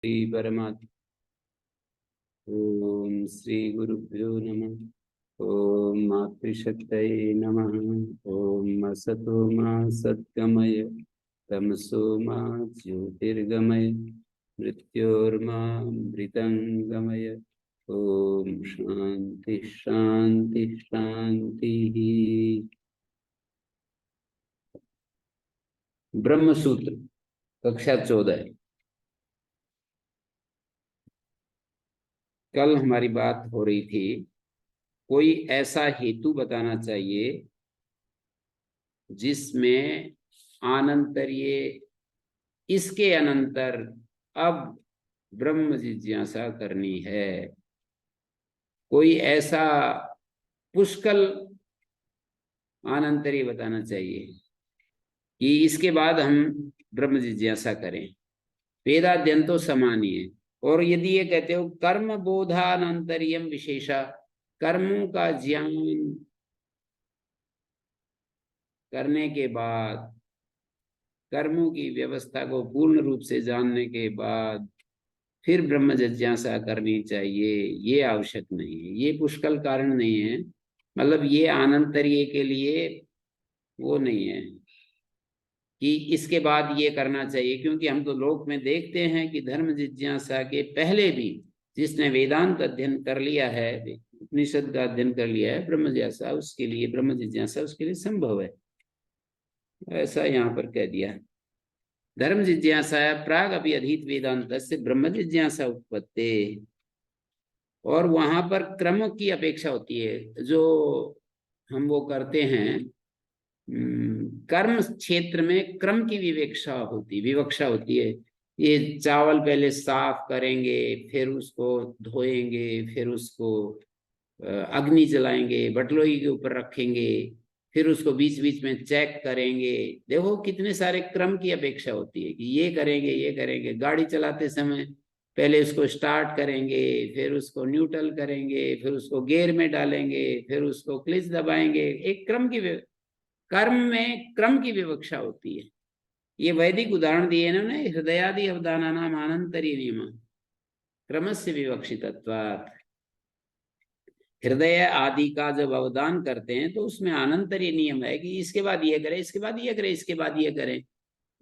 श्री परमात्मा। ओम श्री गुरुभ्यो नमः। ओम मातृशक्तये नमः। ओम असतो मा सद्गमय तमसो मा ज्योतिर्गमय मृत्योर्मा मृतंगमय। ओम शांति शांति शांति। ब्रह्म सूत्र कक्षा 14। कल हमारी बात हो रही थी, कोई ऐसा हेतु बताना चाहिए जिसमें आनंतर्य इसके अनंतर अब ब्रह्म जिज्ञासा करनी है। कोई ऐसा पुष्कल आनंतर्य बताना चाहिए कि इसके बाद हम ब्रह्म जिज्ञासा करें। वेदाद्यंतो समानी है। और यदि ये कहते हो कर्म बोधानंतरियम विशेषा, कर्मों का ज्ञान करने के बाद, कर्मों की व्यवस्था को पूर्ण रूप से जानने के बाद फिर ब्रह्म जिज्ञासा करनी चाहिए, ये आवश्यक नहीं है, ये पुष्कल कारण नहीं है। मतलब ये आनंतर्य के लिए वो नहीं है कि इसके बाद ये करना चाहिए, क्योंकि हम तो लोक में देखते हैं कि धर्म जिज्ञासा के पहले भी जिसने वेदांत अध्ययन कर लिया है, उपनिषद का अध्ययन कर लिया है, ब्रह्म जिज्ञासा उसके लिए, ब्रह्म जिज्ञासा उसके लिए संभव है। ऐसा यहाँ पर कह दिया। धर्म जिज्ञासा प्राग अभी अधीत वेदांत से ब्रह्म जिज्ञासा उत्पत्ति। और वहां पर क्रम की अपेक्षा होती है, जो हम वो करते हैं कर्म क्षेत्र में क्रम की विवक्षा होती है। ये चावल पहले साफ करेंगे, फिर उसको धोएंगे, फिर उसको अग्नि जलाएंगे, बटलोई के ऊपर रखेंगे, फिर उसको बीच बीच में चेक करेंगे। देखो कितने सारे क्रम की अपेक्षा होती है कि ये करेंगे ये करेंगे। गाड़ी चलाते समय पहले उसको स्टार्ट करेंगे, फिर उसको न्यूट्रल करेंगे, फिर उसको गियर में डालेंगे, फिर उसको क्लिच दबाएंगे। एक कर्म में क्रम की विवक्षा होती है। ये वैदिक उदाहरण दिए इन्होंने, हृदयादि अवदाना नाम आनंतरी नियम क्रमस्य विवक्षितत्वात्। हृदय आदि का जब अवदान करते हैं तो उसमें आनंतरी नियम है कि इसके बाद ये करें, इसके बाद ये करें, इसके बाद ये करें।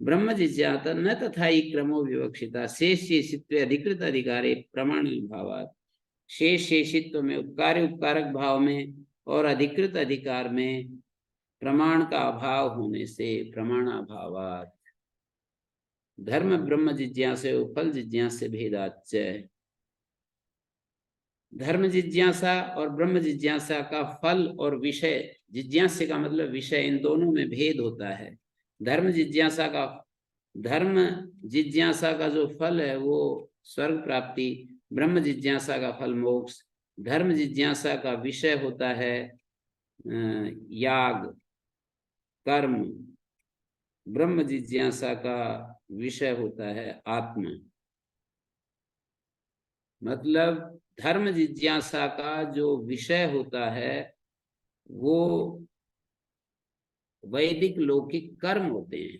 ब्रह्म जिज्ञासा न तथा ही क्रमो विवक्षिता शेष शेषित्व अधिकृत अधिकारे प्रमाण भावात्। शेष शेषित्व में, उपकार उपकारक भाव में और अधिकृत अधिकार में प्रमाण का अभाव होने से प्रमाणाभावात्। धर्म ब्रह्म जिज्ञासा फल जिज्ञासा भेदाच्च। धर्म जिज्ञासा और ब्रह्म जिज्ञासा का फल और विषय, जिज्ञासा का मतलब विषय, इन दोनों में भेद होता है। धर्म जिज्ञासा का जो फल है वो स्वर्ग प्राप्ति, ब्रह्म जिज्ञासा का फल मोक्ष। धर्म जिज्ञासा का विषय होता है याग कर्म, ब्रह्म जिज्ञासा का विषय होता है आत्मा। मतलब धर्म जिज्ञासा का जो विषय होता है वो वैदिक लौकिक कर्म होते हैं,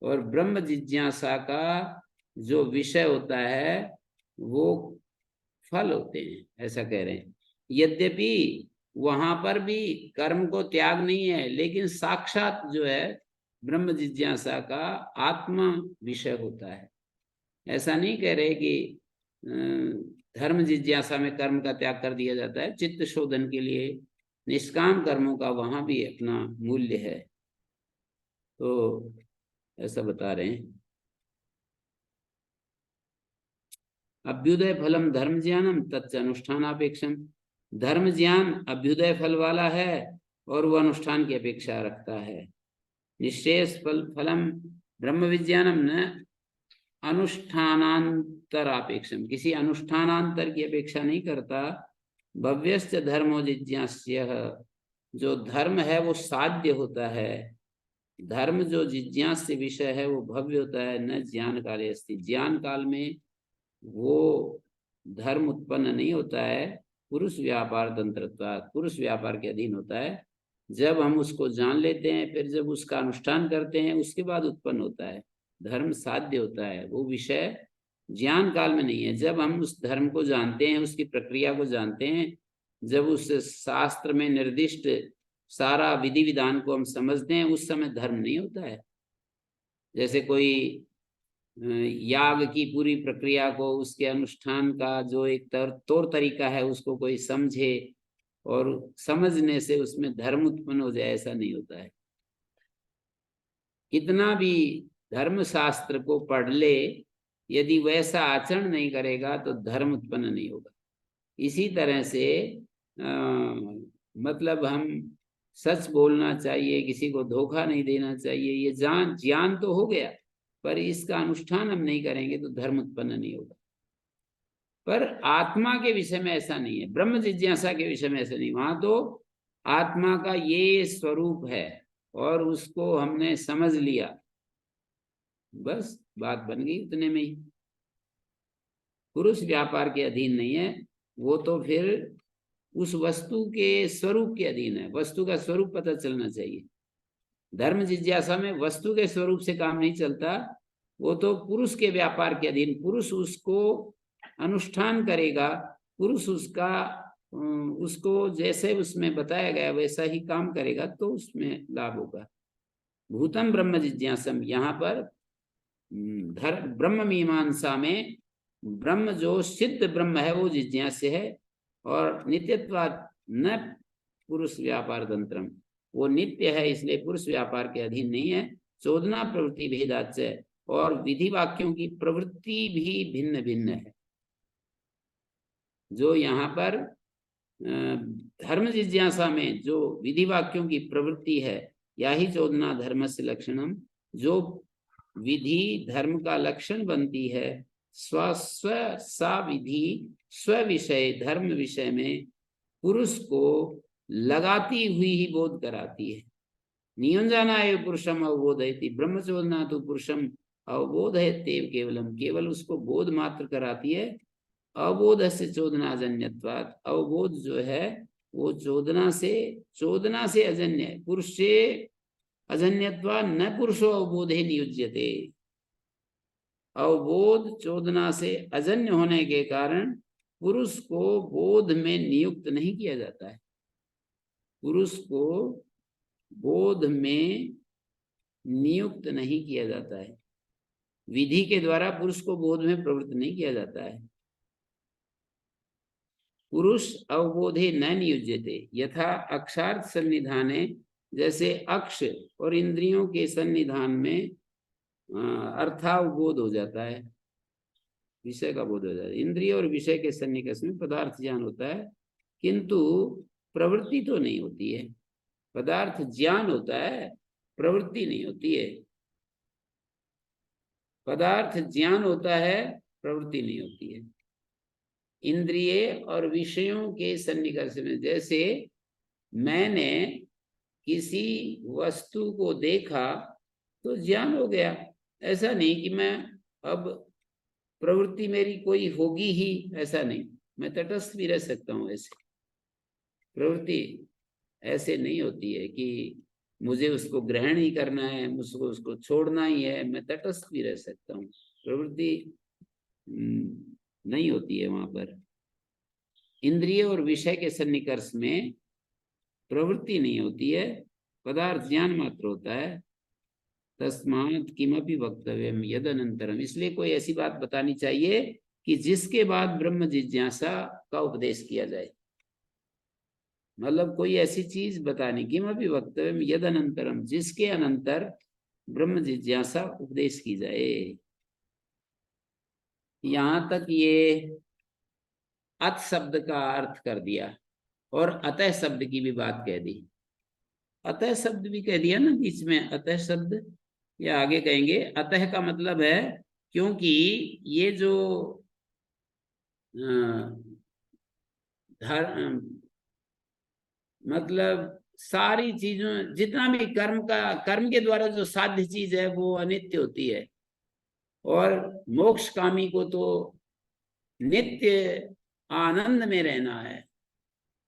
और ब्रह्म जिज्ञासा का जो विषय होता है वो फल होते हैं, ऐसा कह रहे हैं। यद्यपि वहां पर भी कर्म को त्याग नहीं है, लेकिन साक्षात जो है ब्रह्म जिज्ञासा का आत्मा विषय होता है। ऐसा नहीं कह रहे कि धर्म जिज्ञासा में कर्म का त्याग कर दिया जाता है। चित्त शोधन के लिए निष्काम कर्मों का वहां भी अपना मूल्य है, तो ऐसा बता रहे हैं। अभ्युदय फलम धर्म ज्ञानम तच्च अनुष्ठानापेक्षम। धर्म ज्ञान अभ्युदय फल वाला है और वो अनुष्ठान की अपेक्षा रखता है। निश्चेष फलम ब्रह्म विज्ञानम न अनुष्ठानांतरापेक्षम, किसी अनुष्ठानांतर की अपेक्षा नहीं करता। भव्यश्च धर्मो जिज्ञास्य, जो धर्म है वो साध्य होता है। धर्म जो जिज्ञास्य विषय है वो भव्य होता है। न ज्ञान काले अस्ति, ज्ञान काल में वो धर्म उत्पन्न नहीं होता है। पुरुष व्यापार तंत्रत्वात्, पुरुष व्यापार के अधीन होता है। जब हम उसको जान लेते हैं, फिर जब उसका अनुष्ठान करते हैं, उसके बाद उत्पन्न होता है। धर्म साध्य होता है, वो विषय ज्ञान काल में नहीं है। जब हम उस धर्म को जानते हैं, उसकी प्रक्रिया को जानते हैं, जब उस शास्त्र में निर्दिष्ट सारा विधि विधान को हम समझते हैं, उस समय धर्म नहीं होता है। जैसे कोई याग की पूरी प्रक्रिया को, उसके अनुष्ठान का जो एक तौर तरीका है, उसको कोई समझे और समझने से उसमें धर्म उत्पन्न हो जाए, ऐसा नहीं होता है। कितना भी धर्म शास्त्र को पढ़ ले, यदि वैसा आचरण नहीं करेगा तो धर्म उत्पन्न नहीं होगा। इसी तरह से मतलब हम सच बोलना चाहिए, किसी को धोखा नहीं देना चाहिए, ये ज्ञान तो हो गया, पर इसका अनुष्ठान हम नहीं करेंगे तो धर्म उत्पन्न नहीं होगा। पर आत्मा के विषय में ऐसा नहीं है, ब्रह्म जिज्ञासा के विषय में ऐसा नहीं। वहां तो आत्मा का ये स्वरूप है और उसको हमने समझ लिया, बस बात बन गई उतने में ही। पुरुष व्यापार के अधीन नहीं है, वो तो फिर उस वस्तु के स्वरूप के अधीन है। वस्तु का स्वरूप पता चलना चाहिए। धर्म जिज्ञासा में वस्तु के स्वरूप से काम नहीं चलता, वो तो पुरुष के व्यापार के अधीन। पुरुष उसको अनुष्ठान करेगा, पुरुष उसको जैसे उसमें बताया गया वैसा ही काम करेगा तो उसमें लाभ होगा। भूतम ब्रह्म जिज्ञासम, यहाँ पर ब्रह्म मीमांसा में ब्रह्म जो सिद्ध ब्रह्म है वो जिज्ञास्य है, और नित्यत्वात् न पुरुष व्यापार तंत्रम, वो नित्य है इसलिए पुरुष व्यापार के अधीन नहीं है। चोदना प्रवृत्ति भेदाच्य, और विधि वाक्यों की प्रवृत्ति भी भिन्न भिन्न है। जो यहाँ पर धर्म जिज्ञासा में जो विधि वाक्यों की प्रवृत्ति है, या ही चोदना धर्म से लक्षणम, जो विधि धर्म का लक्षण बनती है, सा विधि स्व विषय धर्म विषय में पुरुष को लगाती हुई ही बोध कराती है। नियोजना एव पुरुषम अवबोधयति, ब्रह्मचोदना तो पुरुषम अवबोधयत्येव केवलम, केवल उसको बोध मात्र कराती है। अवबोध से चोदनाजन्यत्वात्, अवबोध जो है वो चोदना से अजन्य है। पुरुष से अजन्यत्वा न पुरुषो अवबोधे नियुज्यते। अवबोध चोदना से अजन्य होने के कारण पुरुष को बोध में नियुक्त नहीं किया जाता है। पुरुष को बोध में नियुक्त नहीं किया जाता है, विधि के द्वारा पुरुष को बोध में प्रवृत्त नहीं किया जाता है। पुरुष अवबोधे न नियुज्यते यथा अक्षार्थ सन्निधाने, जैसे अक्ष और इंद्रियों के सन्निधान में अर्थावबोध हो जाता है, विषय का बोध हो जाता है। इंद्रिय और विषय के सन्निकर्ष में पदार्थ ज्ञान होता है, किंतु प्रवृत्ति तो नहीं होती है। पदार्थ ज्ञान होता है, प्रवृत्ति नहीं होती है। पदार्थ ज्ञान होता है, प्रवृत्ति नहीं होती है। इंद्रिय और विषयों के सन्निकर्ष में, जैसे मैंने किसी वस्तु को देखा तो ज्ञान हो गया, ऐसा नहीं कि मैं अब प्रवृत्ति मेरी कोई होगी ही, ऐसा नहीं। मैं तटस्थ भी रह सकता हूँ। ऐसे प्रवृत्ति ऐसे नहीं होती है कि मुझे उसको ग्रहण ही करना है, मुझको उसको छोड़ना ही है। मैं तटस्थ भी रह सकता हूँ, प्रवृत्ति नहीं होती है वहां पर। इंद्रिय और विषय के सन्निकर्ष में प्रवृत्ति नहीं होती है, पदार्थ ज्ञान मात्र होता है। तस्मात् किमपि वक्तव्यम यदनंतरम, इसलिए कोई ऐसी बात बतानी चाहिए कि जिसके बाद ब्रह्म जिज्ञासा का उपदेश किया जाए। मतलब कोई ऐसी चीज बतानी, किमपि वक्तव्यम यदनंतरम, जिसके अनंतर ब्रह्म जिज्ञासा उपदेश की जाए। यहां तक ये अत शब्द का अर्थ कर दिया और अतः शब्द की भी बात कह दी। अतः शब्द भी कह दिया ना बीच में, अतः शब्द, या आगे कहेंगे। अतः का मतलब है क्योंकि ये जो धर्म, मतलब सारी चीजों, जितना भी कर्म के द्वारा जो साध्य चीज है वो अनित्य होती है, और मोक्ष कामी को तो नित्य आनंद में रहना है।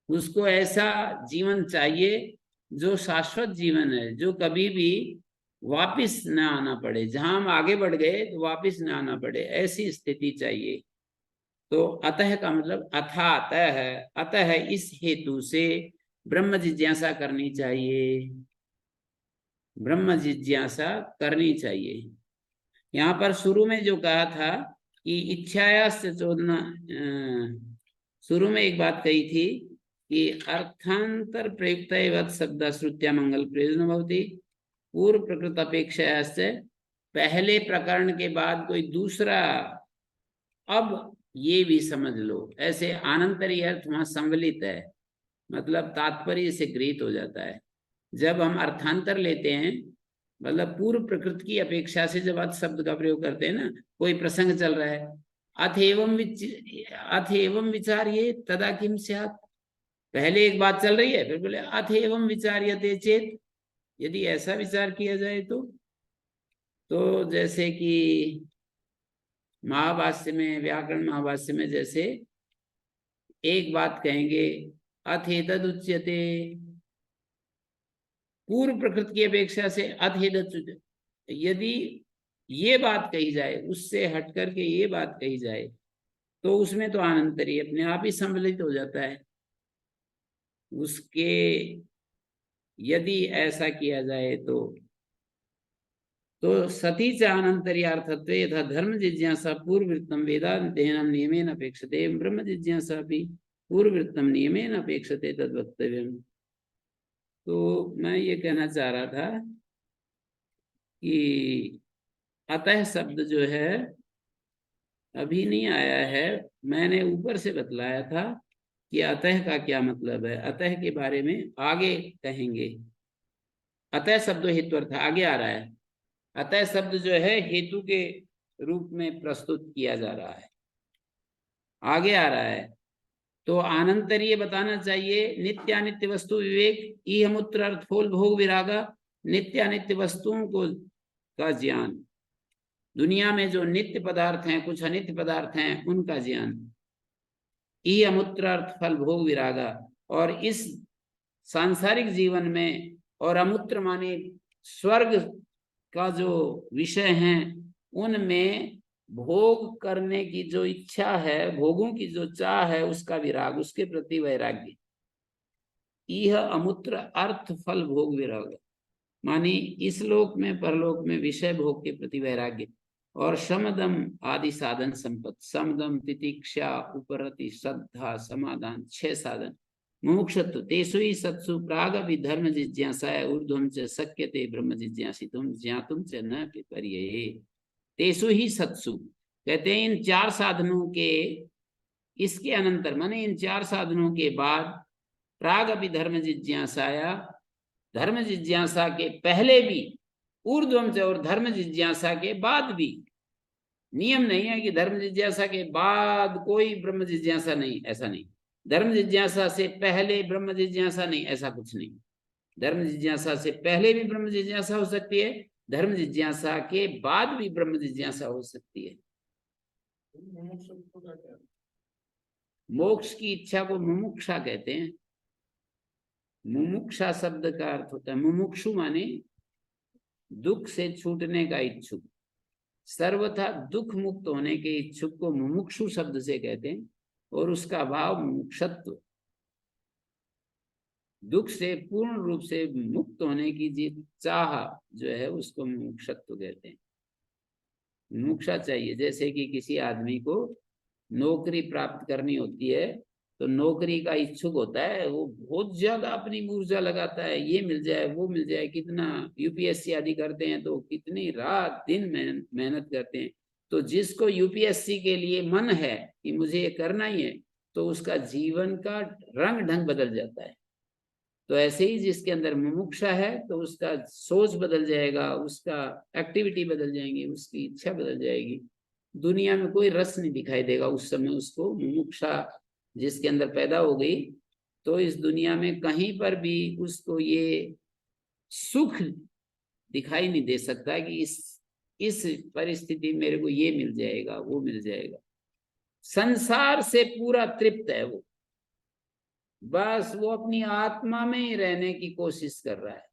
उसको ऐसा जीवन चाहिए जो शाश्वत जीवन है, जो कभी भी वापिस न आना पड़े, जहां हम आगे बढ़ गए तो वापिस न आना पड़े, ऐसी स्थिति चाहिए। तो अतः का मतलब अथा अतः है, अतः इस हेतु से ब्रह्म जिज्ञासा करनी चाहिए, ब्रह्म जिज्ञासा करनी चाहिए। यहाँ पर शुरू में जो कहा था कि इच्छाया से चोदना, शुरू में एक बात कही थी कि अर्थांतर प्रयुक्त शब्द श्रुत्या मंगल प्रयोजन भवति, पूर्व प्रकृत अपेक्षा से, पहले प्रकरण के बाद कोई दूसरा, अब ये भी समझ लो, ऐसे आनंतरी अर्थ वहां संवलित है, मतलब तात्पर्य से गृहीत हो जाता है। जब हम अर्थांतर लेते हैं, मतलब पूर्व प्रकृति की अपेक्षा से जब अर्थ शब्द का प्रयोग करते हैं ना, कोई प्रसंग चल रहा है, अथ एवं विचार्ये तदा किम स्यात्, पहले एक बात चल रही है, फिर बोले अथ एवं विचार्यते चेत, यदि ऐसा विचार किया जाए तो जैसे कि महाभाष्य में, व्याकरण महाभाष्य में जैसे एक बात कहेंगे, अथ एतद उच्यते, पूर्व प्रकृति की अपेक्षा से अथ एतद, यदि ये बात कही जाए, उससे हट करके ये बात कही जाए, तो उसमें तो आनंतरी अपने आप ही सम्मिलित हो जाता है उसके, यदि ऐसा किया जाए तो सती च अनंतर्यार्थत्वे यथा धर्म जिज्ञासा पूर्ववृत्तम वेदाध्ययनम नियमेन अपेक्षते, ब्रह्म जिज्ञासा भी पूर्ववृत्तम नियमेन अपेक्षते तद वक्तव्यम। तो मैं ये कहना चाह रहा था कि अतः शब्द जो है अभी नहीं आया है, मैंने ऊपर से बतलाया था कि अतः का क्या मतलब है, अतः के बारे में आगे कहेंगे। अतः शब्द हेतुअर्थ आगे आ रहा है, अतः शब्द जो है हेतु के रूप में प्रस्तुत किया जा रहा है, आगे आ रहा है। तो आनंतरीय बताना चाहिए, नित्यानित्य वस्तु विवेक, ईहमूत्र अर्थफोल भोग विरागा, नित्यानित्य वस्तुओं को का ज्ञान, दुनिया में जो नित्य पदार्थ हैं, कुछ अनित्य पदार्थ हैं, उनका ज्ञान, ईहमूत्र अर्थ फल भोग विरागा, और इस सांसारिक जीवन में, और अमूत्र माने स्वर्ग का जो विषय हैं, उनमें भोग करने की जो इच्छा है, भोगों की जो चाह है, उसका विराग, उसके प्रति वैराग्य, यह अमूत्र अर्थ फल भोग विराग, मानी इस लोक में परलोक में विषय भोग के प्रति वैराग्य, और समदम आदि साधन संपत्ति, समदम तितिक्षा उपरति श्रद्धा समाधान, 6 साधन, मुमुक्षुत्व तेषु ही सत्सु प्राग धर्म जिज्ञासा ऊर्ध्वं च शक्यते ब्रह्म जिज्ञासितुं ज्ञातुं च न विपर्यये, तेषु ही सत्सु, कहते हैं इन 4 साधनों के, इसके अनंतर माने इन 4 साधनों के बाद, प्राग अभी धर्म जिज्ञासाया, धर्म जिज्ञासा के पहले भी, ऊर्ध्वम च, और धर्म जिज्ञासा के बाद भी, नियम नहीं है कि धर्म जिज्ञासा के बाद कोई ब्रह्म जिज्ञासा नहीं, ऐसा नहीं, धर्म जिज्ञासा से पहले ब्रह्म जिज्ञासा नहीं, ऐसा कुछ नहीं, धर्म जिज्ञासा से पहले भी ब्रह्म जिज्ञासा हो सकती है, धर्म जिज्ञासा के बाद भी ब्रह्म जिज्ञासा हो सकती है। मोक्ष की इच्छा को मुमुक्षा कहते हैं। मुमुक्षा शब्द का अर्थ होता है, मुमुक्षु माने दुख से छूटने का इच्छुक, सर्वथा दुख मुक्त होने के इच्छुक को मुमुक्षु शब्द से कहते हैं, और उसका भाव मुमुक्षत्व, दुख से पूर्ण रूप से मुक्त होने की जी चाह जो है, उसको मुमुक्षत्व कहते हैं। मुमुक्षा चाहिए, जैसे कि किसी आदमी को नौकरी प्राप्त करनी होती है, तो नौकरी का इच्छुक होता है, वो बहुत ज्यादा अपनी ऊर्जा लगाता है, ये मिल जाए वो मिल जाए, कितना यूपीएससी आदि करते हैं तो कितनी रात दिन मेहनत करते हैं। तो जिसको यूपीएससी के लिए मन है कि मुझे ये करना ही है, तो उसका जीवन का रंग ढंग बदल जाता है। तो ऐसे ही जिसके अंदर मुमुक्षा है, तो उसका सोच बदल जाएगा, उसका एक्टिविटी बदल जाएंगी, उसकी इच्छा बदल जाएगी, दुनिया में कोई रस नहीं दिखाई देगा उस समय उसको। मुमुक्षा जिसके अंदर पैदा हो गई, तो इस दुनिया में कहीं पर भी उसको ये सुख दिखाई नहीं दे सकता कि इस परिस्थिति मेरे को ये मिल जाएगा वो मिल जाएगा। संसार से पूरा तृप्त है वो, बस वो अपनी आत्मा में ही रहने की कोशिश कर रहा है।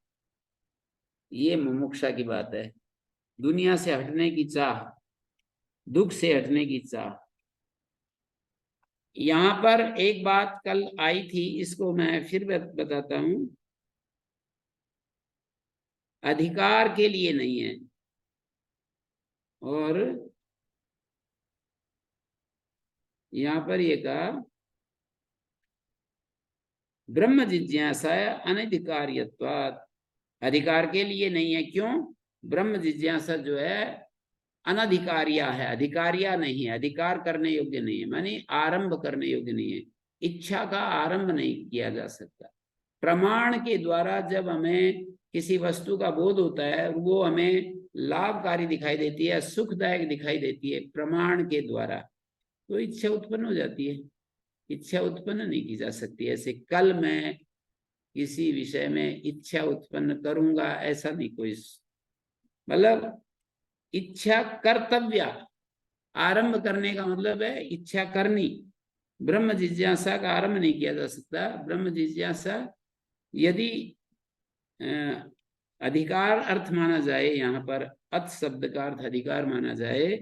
ये मुमुक्षा की बात है, दुनिया से हटने की चाह, दुख से हटने की चाह। यहाँ पर एक बात कल आई थी, इसको मैं फिर बताता हूं। अधिकार के लिए नहीं है, और यहाँ पर ये कहा ब्रह्म जिज्ञासा अनधिकार्यत्वात्, अधिकार के लिए नहीं है। क्यों? ब्रह्म जिज्ञासा जो है अनधिकारिया है, अधिकारिया नहीं है, अधिकार करने योग्य नहीं है, माने आरंभ करने योग्य नहीं है। इच्छा का आरंभ नहीं किया जा सकता। प्रमाण के द्वारा जब हमें किसी वस्तु का बोध होता है, वो हमें लाभकारी दिखाई देती है, सुखदायक दिखाई देती है, प्रमाण के द्वारा, तो इच्छा उत्पन्न हो जाती है। इच्छा उत्पन्न नहीं की जा सकती। ऐसे कल मैं किसी विषय में इच्छा उत्पन्न करूंगा, ऐसा नहीं कोई, मतलब इच्छा कर्तव्य, आरंभ करने का मतलब है इच्छा करनी। ब्रह्म जिज्ञासा का आरंभ नहीं किया जा सकता। ब्रह्म जिज्ञासा यदि अधिकार अर्थ माना जाए, यहाँ पर अथ शब्द का अर्थ अधिकार माना जाए,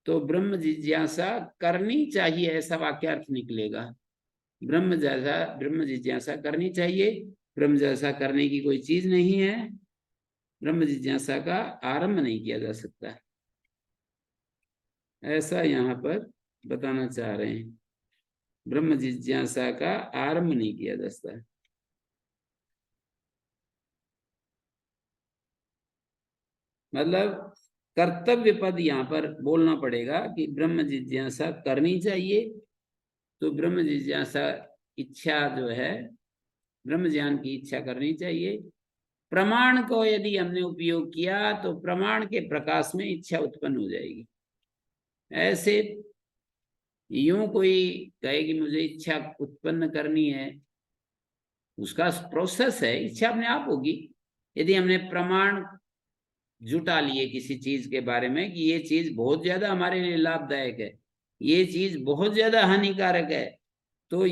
तो ब्रह्म जिज्ञासा करनी चाहिए, ऐसा वाक्यार्थ निकलेगा। ब्रह्म जिज्ञासा करनी चाहिए। ब्रह्म जिज्ञासा करने की कोई चीज नहीं है। ब्रह्म जिज्ञासा का आरंभ नहीं किया जा सकता, ऐसा यहाँ पर बताना चाह रहे हैं। ब्रह्म जिज्ञासा का आरंभ नहीं किया जा सकता। मतलब कर्तव्य पद यहाँ पर बोलना पड़ेगा कि ब्रह्म जिज्ञासा करनी चाहिए। तो ब्रह्म जिज्ञासा इच्छा जो है, ब्रह्म ज्ञान की इच्छा करनी चाहिए। प्रमाण को यदि हमने उपयोग किया तो प्रमाण के प्रकाश में इच्छा उत्पन्न हो जाएगी। ऐसे यूं कोई कहे कि मुझे इच्छा उत्पन्न करनी है, उसका प्रोसेस है, इच्छा अपने आप होगी। यदि हमने प्रमाण जुटा लिए किसी चीज के बारे में कि ये चीज बहुत ज्यादा हमारे लिए लाभदायक है, ये चीज बहुत ज्यादा हानिकारक है, तो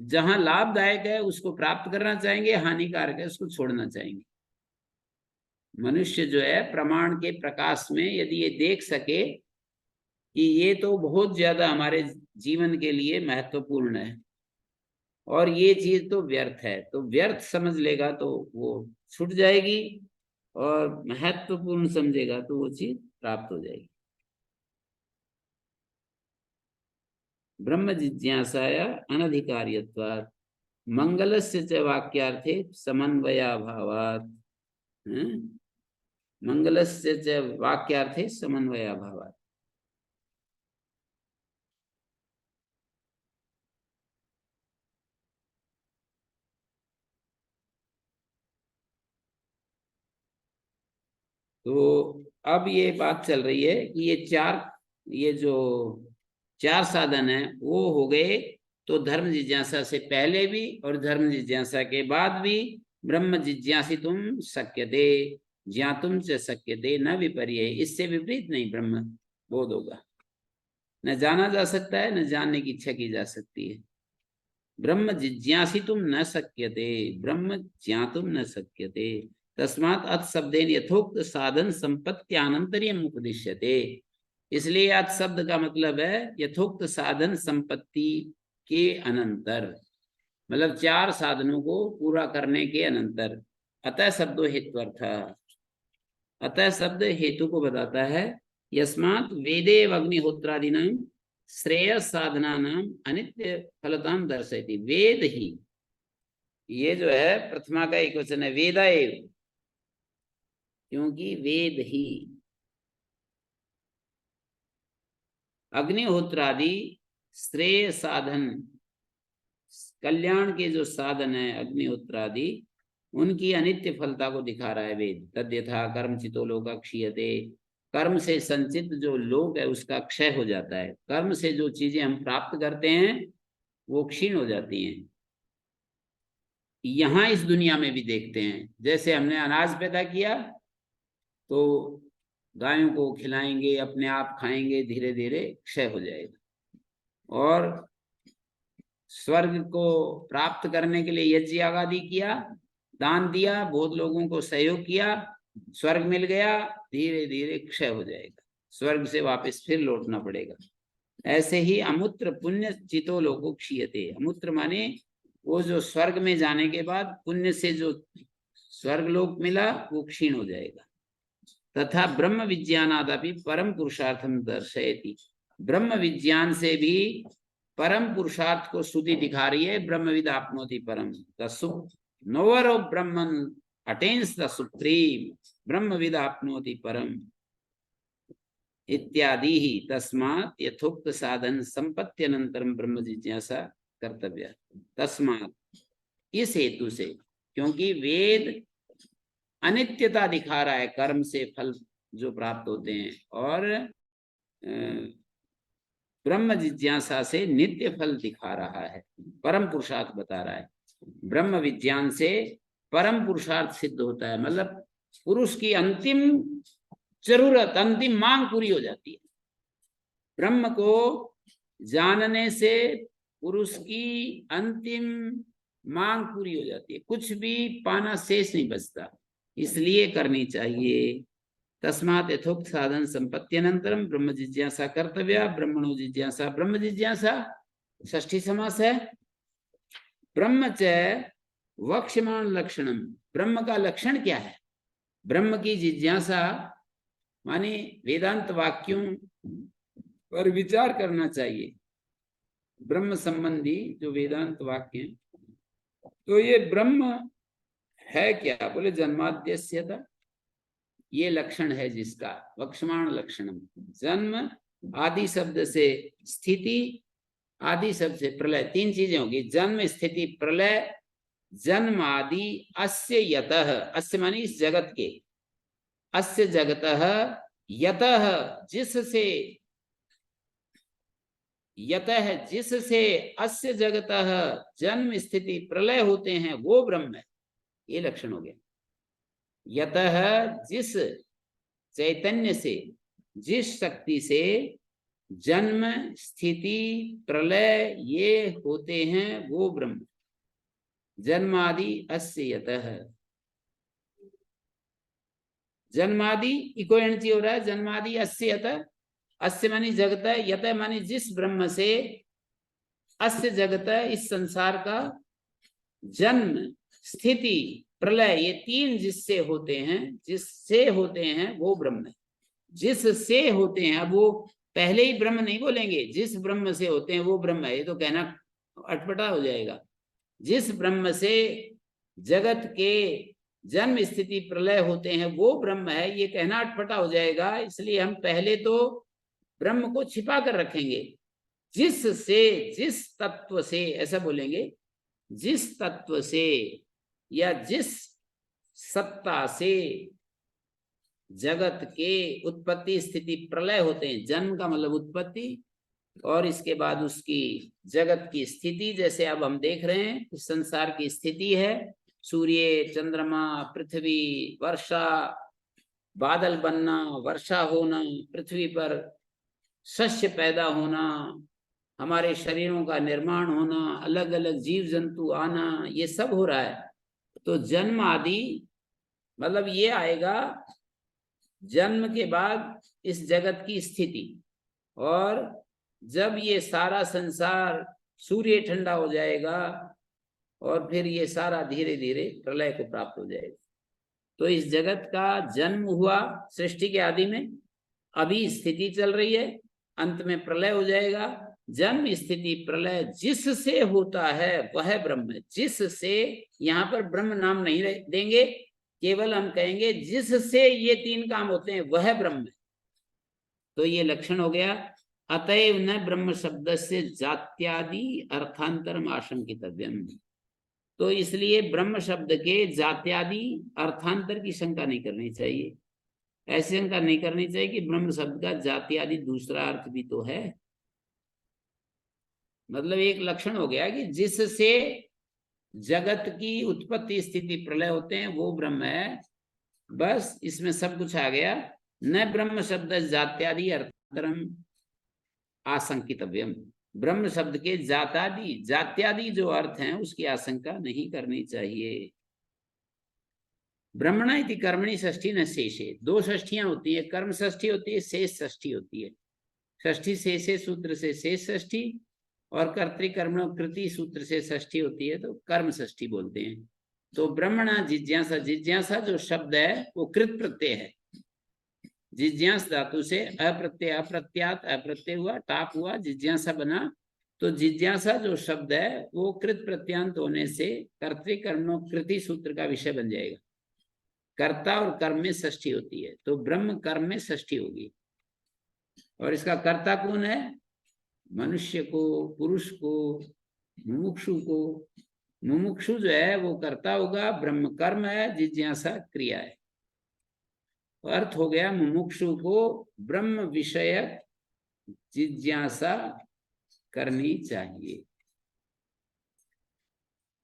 जहां लाभदायक है उसको प्राप्त करना चाहेंगे, हानिकारक है उसको छोड़ना चाहेंगे। मनुष्य जो है प्रमाण के प्रकाश में यदि ये देख सके कि ये तो बहुत ज्यादा हमारे जीवन के लिए महत्वपूर्ण है और ये चीज तो व्यर्थ है, तो व्यर्थ समझ लेगा तो वो छूट जाएगी, और महत्वपूर्ण समझेगा तो वो चीज प्राप्त हो जाएगी। ब्रह्म जिज्ञासाया अनधिकार्यत्वात् मंगलस्य च वाक्यार्थे समन्वयाभावात्। मंगलस्य च वाक्यार्थे समन्वयाभावात्। तो अब ये बात चल रही है कि ये जो चार साधन है वो हो गए, तो धर्म जिज्ञासा से पहले भी और धर्म जिज्ञासा के बाद भी ब्रह्म जिज्ञासितुम शक्यते ज्ञातुम च शक्यते न विपर्य, इससे विपरीत नहीं ब्रह्म बोध होगा। न जाना जा सकता है, न जानने की इच्छा की जा सकती है। ब्रह्म जिज्ञासितुम न शक्यते, ब्रह्म ज्ञातुम न शक्यते। तस्मात् अथ शब्देन यथोक्त साधन संपत्त्यानंतर्यम उपदिश्यते। इसलिए अथ शब्द का मतलब है यथोक्त साधन संपत्ति के अनंतर, मतलब चार साधनों को पूरा करने के अनंतर। अतः शब्दो हेत्वर्थ, अतः शब्द हेतु को बताता है। यस्मात् वेदेव अग्निहोत्रादीनां श्रेय साधना नाम अनित्य फलताम दर्शयति। वेद ही, ये जो है प्रथमा का एक वचन है, वेदाएव, क्योंकि वेद ही अग्निहोत्रादि श्रेय साधन, कल्याण के जो साधन है अग्निहोत्रादि, उनकी अनित्य फलता को दिखा रहा है वेद। तद्यथा कर्म चितो लोका क्षीयते, कर्म से संचित जो लोक है उसका क्षय हो जाता है। कर्म से जो चीजें हम प्राप्त करते हैं वो क्षीण हो जाती हैं। यहाँ इस दुनिया में भी देखते हैं, जैसे हमने अनाज पैदा किया तो गायों को खिलाएंगे, अपने आप खाएंगे, धीरे धीरे क्षय हो जाएगा। और स्वर्ग को प्राप्त करने के लिए यज्ञ आदि किया दान दिया, बहुत लोगों को सहयोग किया, स्वर्ग मिल गया, धीरे धीरे क्षय हो जाएगा, स्वर्ग से वापस फिर लौटना पड़ेगा। ऐसे ही अमूत्र पुण्य चितो लोको क्षीयते। अमूत्र माने वो जो स्वर्ग में जाने के बाद पुण्य से जो स्वर्ग लोक मिला वो क्षीण हो जाएगा। तथा ब्रह्म विज्ञानादपि परम पुरुषार्थम दर्शयति। ब्रह्म विज्ञान से भी परम पुरुषार्थ को स्तुति दिखा रही है। ब्रह्मविद आपनोति परम, the knower of Brahman attains the supreme, ब्रह्मविद आपनोति परम इत्यादि ही। तस्मात् यथोक्त साधन संपत्त्यनंतरम ब्रह्म जिज्ञासा कर्तव्य। तस्मात्, इस हेतु से, क्योंकि वेद अनित्यता दिखा रहा है, कर्म से फल जो प्राप्त होते हैं, और ब्रह्म जिज्ञासा से नित्य फल दिखा रहा है, परम पुरुषार्थ बता रहा है। ब्रह्म विज्ञान से परम पुरुषार्थ सिद्ध होता है, मतलब पुरुष की अंतिम जरूरत, अंतिम मांग पूरी हो जाती है। ब्रह्म को जानने से पुरुष की अंतिम मांग पूरी हो जाती है, कुछ भी पाना शेष नहीं बचता, इसलिए करनी चाहिए। तस्मात् यथोक्त साधन संपत्त्यनंतरम ब्रह्म जिज्ञासा कर्तव्या। ब्रह्मणो जिज्ञासा, ब्रह्म जिज्ञासा षष्ठी समास है। ब्रह्म च वक्ष्यमाण लक्षणम, ब्रह्म का लक्षण क्या है? ब्रह्म की जिज्ञासा माने वेदांत वाक्यों पर विचार करना चाहिए, ब्रह्म संबंधी जो वेदांत वाक्य हैं। तो ये ब्रह्म है क्या? बोले जन्माद्यस्यता, ये लक्षण है जिसका, वक्ष्यमाण लक्षणम। जन्म आदि शब्द से स्थिति, आदि शब्द से प्रलय, तीन चीजें होगी, जन्म स्थिति प्रलय। जन्म आदि अस्य यतः, अस्य मानी इस जगत के, अस्य जगतः यतः जिससे, यतः जिससे, अस्य जगतः जन्म स्थिति प्रलय होते हैं, वो ब्रह्म है। ये लक्षण हो गया। यतः जिस चैतन्य से, जिस शक्ति से जन्म स्थिति प्रलय ये होते हैं, वो ब्रह्म। जन्मादि अस्य यतः, जन्मादि इको एनर्जी हो रहा है, जन्मादि अस्य यतः। अस्य मानी जगत है, यत मानी जिस ब्रह्म से, अस्य जगत इस संसार का, जन्म स्थिति प्रलय ये तीन जिससे होते हैं, जिससे होते हैं वो ब्रह्म है। जिससे होते हैं, अब वो पहले ही ब्रह्म नहीं बोलेंगे, जिस ब्रह्म से होते हैं वो ब्रह्म है, ये तो कहना अटपटा हो जाएगा। जिस ब्रह्म से जगत के जन्म स्थिति प्रलय होते हैं वो ब्रह्म है, ये कहना अटपटा हो जाएगा। इसलिए हम पहले तो ब्रह्म को छिपा कर रखेंगे। जिस से, जिस तत्व से ऐसा बोलेंगे, जिस तत्व से या जिस सत्ता से जगत के उत्पत्ति स्थिति प्रलय होते हैं। जन्म का मतलब उत्पत्ति, और इसके बाद उसकी जगत की स्थिति, जैसे अब हम देख रहे हैं इस संसार की स्थिति है, सूर्य, चंद्रमा, पृथ्वी, वर्षा, बादल बनना, वर्षा होना, पृथ्वी पर शस्य पैदा होना, हमारे शरीरों का निर्माण होना, अलग अलग जीव जंतु आना, ये सब हो रहा है। तो जन्म आदि मतलब ये आएगा जन्म के बाद इस जगत की स्थिति, और जब ये सारा संसार, सूर्य ठंडा हो जाएगा और फिर ये सारा धीरे धीरे प्रलय को प्राप्त हो जाएगा। तो इस जगत का जन्म हुआ सृष्टि के आदि में, अभी स्थिति चल रही है, अंत में प्रलय हो जाएगा। जन्म स्थिति प्रलय जिससे होता है वह ब्रह्म है। जिससे, यहाँ पर ब्रह्म नाम नहीं देंगे, केवल हम कहेंगे जिससे ये तीन काम होते हैं वह ब्रह्म है। तो ये लक्षण हो गया। अतएव न ब्रह्म शब्द से जात्यादि अर्थांतरम आशंकितव्यम। तो इसलिए ब्रह्म शब्द के जात्यादि अर्थांतर की शंका नहीं करनी चाहिए। ऐसी शंका नहीं करनी चाहिए कि ब्रह्म शब्द का जात्यादि दूसरा अर्थ भी तो है। मतलब एक लक्षण हो गया कि जिससे जगत की उत्पत्ति स्थिति प्रलय होते हैं वो ब्रह्म है। बस इसमें सब कुछ आ गया। न ब्रह्म शब्द जात्यादि अर्थांतरम आशंकितव्यम। ब्रह्म शब्द के जात्यादि जो अर्थ हैं उसकी आशंका नहीं करनी चाहिए। ब्रह्मणा इति कर्मणि षष्ठी न शेषे, दो षष्ठियां होती है, कर्म षष्ठी होती है, शेष षष्ठी होती है। षष्ठी शेषे सूत्र से शेष षष्ठी और कर्तृकर्मणो कृति सूत्र से षष्ठी होती है, तो कर्म षष्ठी बोलते हैं। तो ब्रह्मणा जिज्ञासा, जिज्ञासा जो शब्द है वो कृत प्रत्यय है। जिज्ञास धातु से अप्रत्यय, अप्रत्यात अप्रत्यय हुआ, टाप हुआ, जिज्ञासा बना। तो जिज्ञासा जो शब्द है वो कृत प्रत्यांत होने से कर्तृकर्मणो कृति सूत्र का विषय बन जाएगा। कर्ता और कर्म में षष्ठी होती है, तो ब्रह्म कर्म में षष्ठी होगी। और इसका कर्ता कौन है? मनुष्य को, पुरुष को, मुमुक्षु को। मुमुक्षु जो है वो कर्ता होगा, ब्रह्म कर्म है, जिज्ञासा क्रिया है। अर्थ हो गया मुमुक्षु को ब्रह्म विषयक जिज्ञासा करनी चाहिए।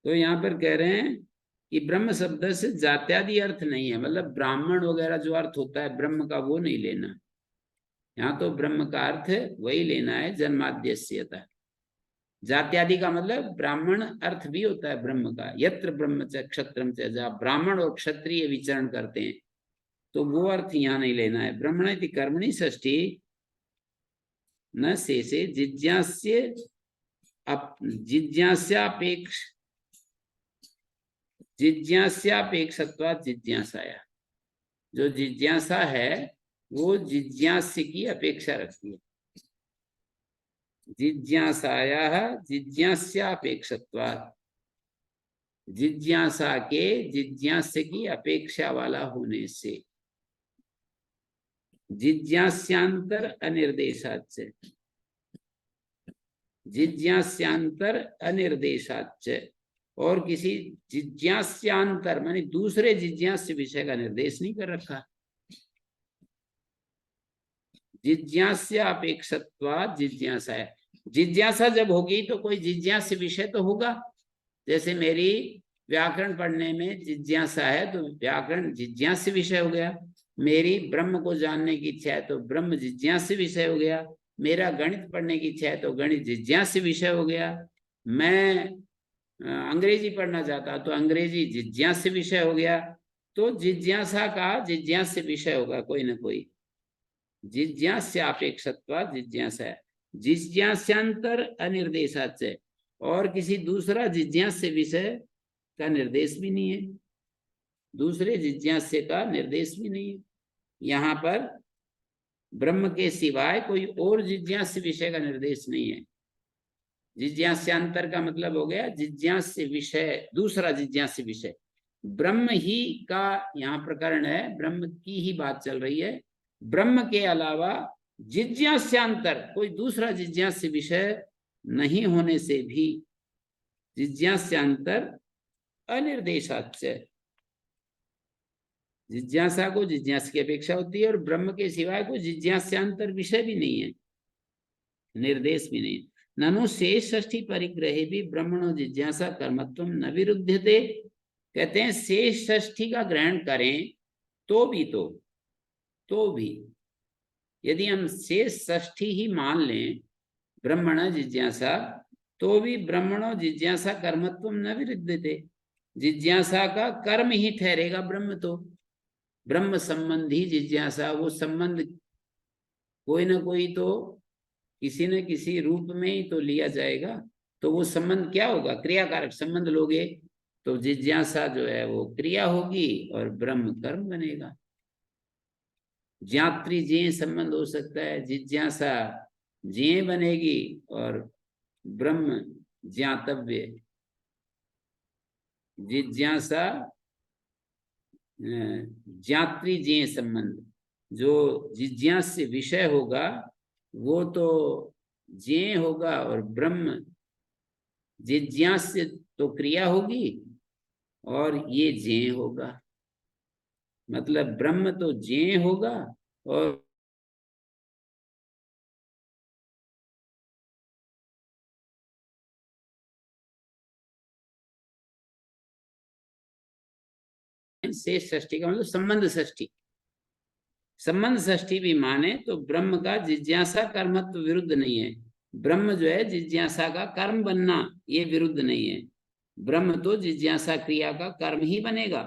तो यहाँ पर कह रहे हैं कि ब्रह्म शब्द से जात्यादि अर्थ नहीं है, मतलब ब्राह्मण वगैरह जो अर्थ होता है ब्रह्म का वो नहीं लेना। यहाँ तो ब्रह्म का अर्थ वही लेना है, जन्माद्यस्यतः। जात्यादि का मतलब ब्राह्मण अर्थ भी होता है ब्रह्म का, यत्र ब्रह्म च क्षत्रम च, जहाँ ब्राह्मण और क्षत्रिय विचरण करते हैं, तो वो अर्थ यहाँ नहीं लेना है। ब्रह्मण इति कर्मणि षष्ठी न शेषे जिज्ञास्य जिज्ञास्यापेक्ष जिज्ञास्यापेक्षत्वात् जिज्ञासाया। जो जिज्ञासा है वो जिज्ञास्य की अपेक्षा रखती है। जिज्ञासायाः जिज्ञास्यापेक्षत्वात्, जिज्ञासा के जिज्ञास्य की अपेक्षा वाला होने से। जिज्ञास्यांतर अनिर्देशाच्च, जिज्ञास्यांतर अनिर्देशाच्च, और किसी जिज्ञास्यांतर माने दूसरे जिज्ञास्य विषय का निर्देश नहीं कर रखा। जिज्ञास्य अपेक्षत्वात् जिज्ञासा है। जिज्ञासा जब होगी तो कोई जिज्ञास्य विषय तो होगा। जैसे मेरी व्याकरण पढ़ने में जिज्ञासा है तो व्याकरण जिज्ञास्य विषय हो गया। मेरी ब्रह्म को जानने की इच्छा है तो ब्रह्म जिज्ञास्य विषय हो गया। मेरा गणित पढ़ने की इच्छा है तो गणित जिज्ञास्य विषय हो गया। मैं अंग्रेजी पढ़ना चाहता तो अंग्रेजी जिज्ञास्य विषय हो गया। तो जिज्ञासा का जिज्ञास्य विषय होगा कोई ना कोई। जिज्ञास्यापेक्षत्वात् जिज्ञासा है। जिज्ञास्यांतर अनिर्देशाच्च, और किसी दूसरा जिज्ञास्य विषय का निर्देश भी नहीं है, दूसरे जिज्ञास्य का निर्देश भी नहीं है। यहाँ पर ब्रह्म के सिवाय कोई और जिज्ञास्य विषय का निर्देश नहीं है। जिज्ञास्यांतर का मतलब हो गया जिज्ञास्य विषय, दूसरा जिज्ञास्य विषय। ब्रह्म ही का यहाँ प्रकरण है, ब्रह्म की ही बात चल रही है। ब्रह्म के अलावा जिज्ञास्यांतर कोई दूसरा जिज्ञास्य विषय नहीं होने से भी जिज्ञास्यांतर अनिर्देशाच्च, जिज्ञासा को जिज्ञास की अपेक्षा होती है और ब्रह्म के सिवाय कोई जिज्ञास्यांतर विषय भी नहीं है, निर्देश भी नहीं। ननु शेष षष्ठी परिग्रहे भी ब्रह्मणो जिज्ञासा कर्मत्व न विरुध्यते। कहते हैं शेष षष्ठी का ग्रहण करें तो भी यदि हम शेष षष्ठी ही मान लें ब्रह्मण जिज्ञासा, तो भी ब्रह्मणो जिज्ञासा कर्मत्व न विरुद्धते। जिज्ञासा का कर्म ही ठहरेगा ब्रह्म, तो ब्रह्म संबंधी जिज्ञासा, वो संबंध कोई ना कोई तो किसी न किसी रूप में ही तो लिया जाएगा। तो वो संबंध क्या होगा? क्रियाकारक संबंध लोगे तो जिज्ञासा जो है वो क्रिया होगी और ब्रह्म कर्म बनेगा। ज्ञात्री ज्ञेय संबंध हो सकता है, जिज्ञासा ज्ञेय बनेगी और ब्रह्म ज्ञातव्य। जिज्ञासा ज्ञात्री ज्ञेय संबंध, जो जिज्ञास्य विषय होगा वो तो ज्ञेय होगा और ब्रह्म जिज्ञास्य तो क्रिया होगी और ये ज्ञेय होगा। मतलब ब्रह्म तो ज्ञेय होगा और शेष षष्ठी का मतलब संबंध षष्ठी। संबंध षष्ठी भी माने तो ब्रह्म का जिज्ञासा कर्मत्व विरुद्ध नहीं है। ब्रह्म जो है जिज्ञासा का कर्म बनना ये विरुद्ध नहीं है। ब्रह्म तो जिज्ञासा क्रिया का कर्म ही बनेगा।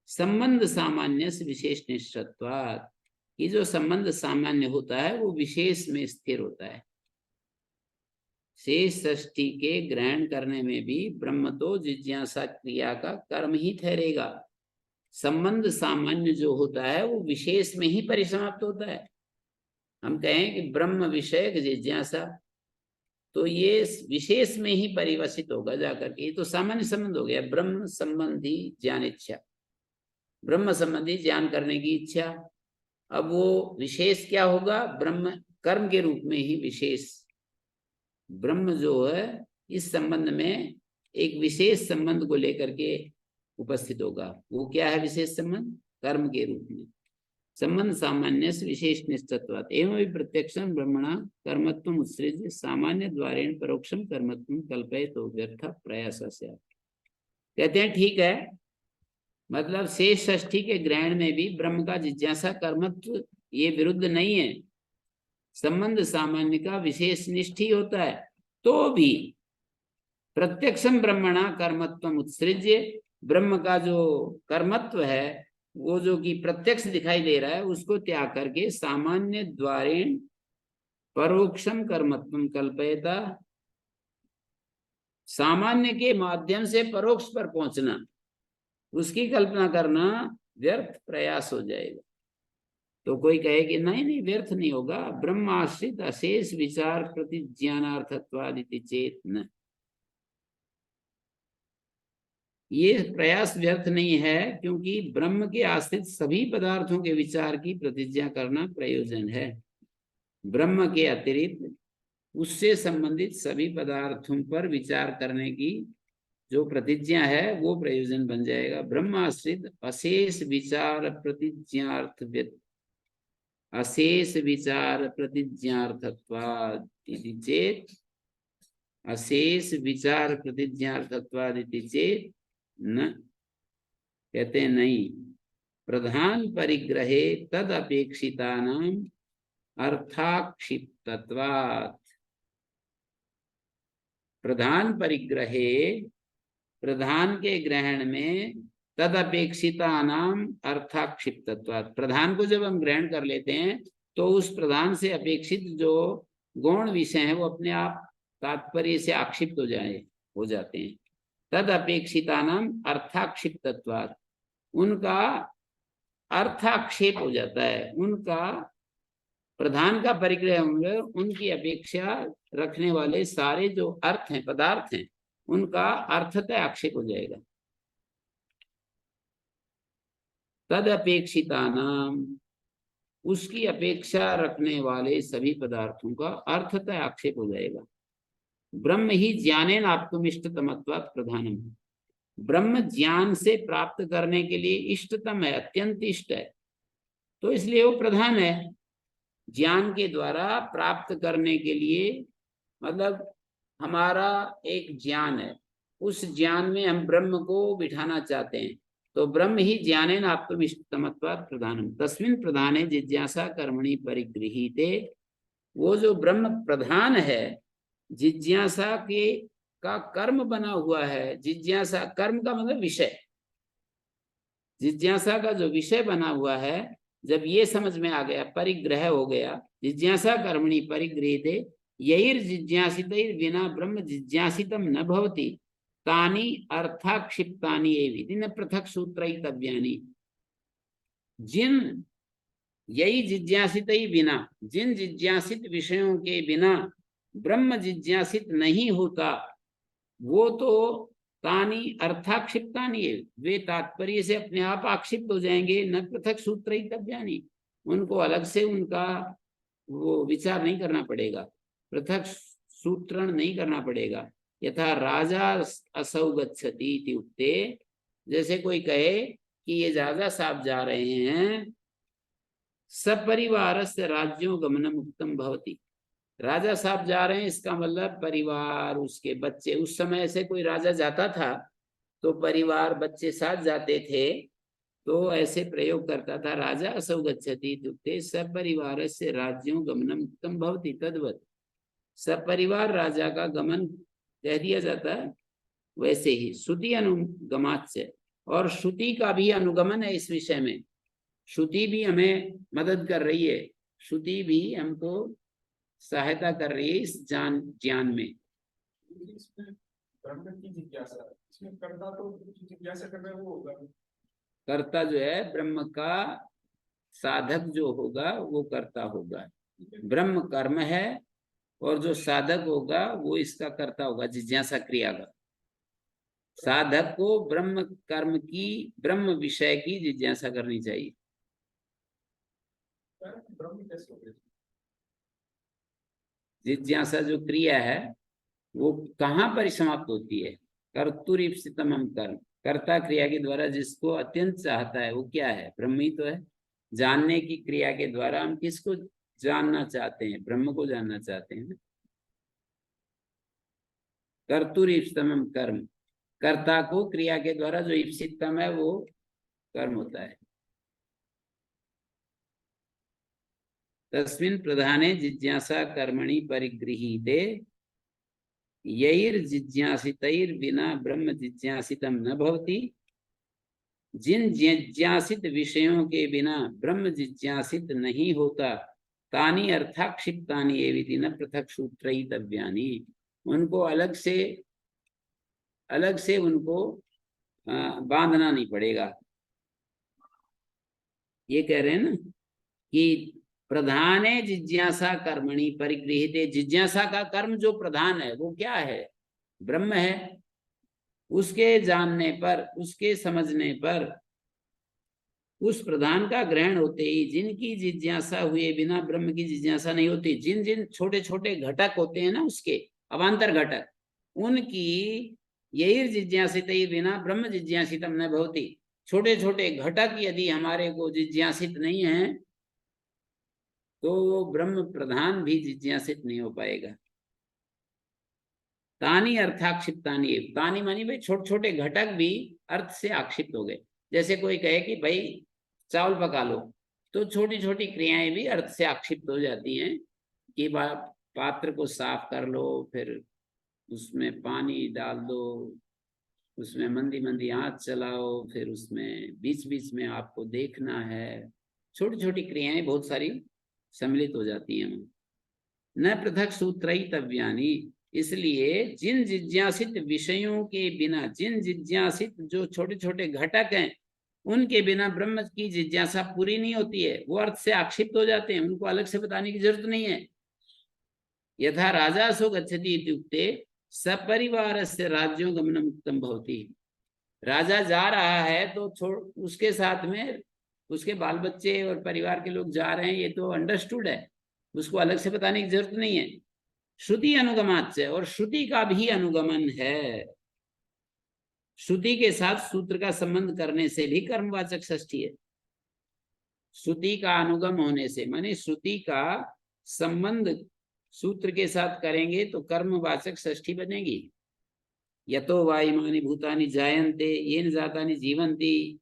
संबंध सामान्य से विशेष निष्ठत्वात्, कि जो संबंध सामान्य होता है वो विशेष में स्थिर होता है। शेष षष्ठी के ग्रहण करने में भी ब्रह्म तो जिज्ञासा क्रिया का कर्म ही ठहरेगा। संबंध सामान्य जो होता है वो विशेष में ही परिसमाप्त होता है। हम कहें कि ब्रह्म विषयक जिज्ञासा, तो ये विशेष में ही परिवर्तित होगा जाकर के। ये तो सामान्य संबंध हो गया, ब्रह्म संबंधी ज्ञान इच्छा, ब्रह्म संबंधी ज्ञान करने की इच्छा। अब वो विशेष क्या होगा? ब्रह्म कर्म के रूप में ही विशेष ब्रह्म जो है इस संबंध में एक विशेष संबंध को लेकर के उपस्थित होगा। वो क्या है विशेष संबंध? कर्म के रूप में। संबंध सामान्य से विशेष निष्ठत्वात् एवं प्रत्यक्षम ब्रह्मणा कर्मत्वम उत्सृज्य सामान्य द्वारेण परोक्षम कर्मत्वम कल्पयितो व्यर्थ प्रयास से। कहते हैं ठीक है, मतलब शेष षष्ठी के ग्रहण में भी ब्रह्म का जिज्ञासा कर्मत्व ये विरुद्ध नहीं है, संबंध सामान्य का विशेष निष्ठ ही होता है। तो भी प्रत्यक्षम ब्रह्मणा कर्मत्वम उत्सृज्य, ब्रह्म का जो कर्मत्व है वो जो कि प्रत्यक्ष दिखाई दे रहा है उसको त्याग करके सामान्य द्वारेण परोक्षम कर्मत्वम कल्पयता, सामान्य के माध्यम से परोक्ष पर पहुंचना, उसकी कल्पना करना व्यर्थ प्रयास हो जाएगा। तो कोई कहे कि नहीं नहीं व्यर्थ नहीं होगा, ब्रह्म आश्रित अशेष विचार प्रतिज्ञानार्थत्वादिति चेत न, ये प्रयास व्यर्थ नहीं है, क्योंकि ब्रह्म के आश्रित सभी पदार्थों के विचार की प्रतिज्ञा करना प्रयोजन है। ब्रह्म के अतिरिक्त उससे संबंधित सभी पदार्थों पर विचार करने की जो प्रतिज्ञा है वो प्रयोजन बन जाएगा। ब्रह्म आश्रित अशेष विचार प्रतिज्ञार्थ अशेष विचार प्रतिज्ञार्थत्वादिति चेत, अशेष विचार प्रतिज्ञार्थत्वादिति चेत न, कहते हैं नहीं, प्रधान परिग्रहे तद अपेक्षितानाम अर्थाक्षिप्तत्वात्, प्रधान परिग्रहे प्रधान के ग्रहण में तद अपेक्षितानाम अर्थाक्षिप्तत्वात्, प्रधान को जब हम ग्रहण कर लेते हैं तो उस प्रधान से अपेक्षित जो गौण विषय है वो अपने आप तात्पर्य से आक्षिप्त हो जाते हैं। तद अपेक्षितानाम अर्थाक्षिप्तत्वात्, उनका अर्थाक्षेप हो जाता है, उनका प्रधान का परिग्रह होंगे, उनकी अपेक्षा रखने वाले सारे जो अर्थ हैं पदार्थ हैं उनका अर्थतः आक्षेप हो जाएगा। तद अपेक्षितानाम, उसकी अपेक्षा रखने वाले सभी पदार्थों का अर्थतः आक्षेप हो जाएगा। ब्रह्म ही ज्ञानेन आप्तुमिष्टतमत्वात् प्रधानम, ब्रह्म ज्ञान से प्राप्त करने के लिए इष्टतम है, अत्यंत इष्ट है, तो इसलिए वो प्रधान है। ज्ञान के द्वारा प्राप्त करने के लिए, मतलब हमारा एक ज्ञान है, उस ज्ञान में हम ब्रह्म को बिठाना चाहते हैं, तो ब्रह्म ही ज्ञानेन आप्तुमिष्टतमत्वात् प्रधानम तस्मिन् प्रधाने जिज्ञासा कर्मणि परिगृहीते, वो जो ब्रह्म प्रधान है जिज्ञासा के का कर्म बना हुआ है। जिज्ञासा कर्म का मतलब विषय, जिज्ञासा का जो विषय बना हुआ है, जब ये समझ में आ गया, परिग्रह हो गया, जिज्ञासा कर्मणि परिगृहीते यैर् जिज्ञासितैर् विना ब्रह्म जिज्ञासितम न भवति तानि अर्थाक्षिप्तानि एवं न पृथक सूत्रयितव्यानि, जिन यही जिज्ञासित ही बिना, जिन जिज्ञासित विषयों के बिना ब्रह्म जिज्ञासित नहीं होता, वो तो तानी अर्थाक्षिप्तानि, वे तात्पर्य से अपने आप आक्षिप्त हो जाएंगे। न पृथक सूत्रयितव्यानि, उनको अलग से उनका वो विचार नहीं करना पड़ेगा, पृथक सूत्रण नहीं करना पड़ेगा। यथा राजा असौ गच्छति इति उक्ते, जैसे कोई कहे कि ये राजा साहब जा रहे हैं, सपरिवारस्य राज्यों गमनम उत्तम भवति, राजा साहब जा रहे हैं इसका मतलब परिवार, उसके बच्चे, उस समय से कोई राजा जाता था तो परिवार बच्चे साथ जाते थे, तो ऐसे प्रयोग करता था। राजा असौ गच्छति इत्युक्ते सपरिवारस्य राज्यों गमनम उत्तम भवति, तद्वत् सपरिवार राजा का गमन कह दिया जाता है। वैसे ही श्रुति अनुगमाच्च, और श्रुति का भी अनुगमन है इस विषय में। श्रुति भी हमें मदद कर रही है, श्रुति भी हमको सहायता कर रही है इस ज्ञान में। इसमें ब्रह्म की जिज्ञासा, इसमें कर्ता तो जिज्ञासा कर रहा है वो होगा, कर्ता जो है ब्रह्म का, साधक जो होगा वो कर्ता होगा। ब्रह्म कर्म है और जो साधक होगा वो इसका कर्ता होगा, जिज्ञासा क्रिया का। साधक को ब्रह्म कर्म की, ब्रह्म विषय की जिज्ञासा करनी चाहिए। ब्रह्म कैसे हो गया? जिज्ञासा जो क्रिया है वो कहाँ परिसमाप्त होती है? कर्तुरीप्सितमं कर्म, कर्ता क्रिया के द्वारा जिसको अत्यंत चाहता है वो क्या है? ब्रह्म ही तो है। जानने की क्रिया के द्वारा हम किसको जानना चाहते हैं? ब्रह्म को जानना चाहते हैं। कर्तुरीप्सितमं कर्म, कर्ता को क्रिया के द्वारा जो ईप्सितम है वो कर्म होता है। तस्मिन् प्रधाने जिज्ञासा कर्मणि परिगृहीते यैर्जिज्ञासितैर्विना ब्रह्म जिज्ञासितम न भवति। जिन जिज्ञासित विषयों के बिना ब्रह्म जिज्ञासित नहीं होता, तानि अर्थाक्षिप्तानि एविति न पृथक सूत्रयितव्यानि। उनको अलग से उनको बांधना नहीं पड़ेगा। ये कह रहे हैं ना कि प्रधाने जिज्ञासा कर्मणि परिगृहीते, जिज्ञासा का कर्म जो प्रधान है वो क्या है? ब्रह्म है। उसके जानने पर, उसके समझने पर, उस प्रधान का ग्रहण होते ही जिनकी जिज्ञासा हुए बिना ब्रह्म की जिज्ञासा नहीं होती, जिन जिन छोटे छोटे घटक होते हैं ना उसके अवान्तर घटक, उनकी यही जिज्ञासित ही बिना ब्रह्म जिज्ञासितम न भवति। छोटे छोटे घटक यदि हमारे को जिज्ञासित नहीं है तो ब्रह्म प्रधान भी जिज्ञासित नहीं हो पाएगा। तानी अर्थाक्षिप्तानि, तानी मानी भाई छोटे छोटे घटक भी अर्थ से आक्षिप्त हो गए। जैसे कोई कहे कि भाई चावल पका लो, तो छोटी छोटी क्रियाएं भी अर्थ से आक्षिप्त हो जाती हैं कि पात्र को साफ कर लो, फिर उसमें पानी डाल दो, उसमें मंदी मंदी आंच चलाओ, फिर उसमें बीच बीच में आपको देखना है। छोटी छोटी क्रियाएं बहुत सारी सम्मिलित हो जाती हैं। न पृथक सूत्रयितव्यानि, इसलिए जिन जिज्ञासित विषयों के बिना, जिन जिज्ञासित जो छोटे छोटे घटक हैं उनके बिना ब्रह्म की जिज्ञासा पूरी नहीं होती है, वो अर्थ से आक्षिप्त हो जाते हैं, उनको अलग से बताने की जरूरत नहीं है। यथा राजा सो गच्छति इत्युक्ते सपरिवार से राज्यों गमनम उत्तम भवति। राजा जा रहा है तो उसके साथ में उसके बाल बच्चे और परिवार के लोग जा रहे हैं, ये तो अंडरस्टूड है, उसको अलग से बताने की जरूरत नहीं है। श्रुति अनुगमाच्य, और श्रुति का भी अनुगमन है। श्रुति के साथ सूत्र का संबंध करने से भी कर्मवाचक षष्ठी है। श्रुति का अनुगम होने से माने श्रुति का संबंध सूत्र के साथ करेंगे तो कर्मवाचक षष्ठी बनेगी। यतो वा इमानि भूतानि जायन्ते येन जातानि जीवन्ति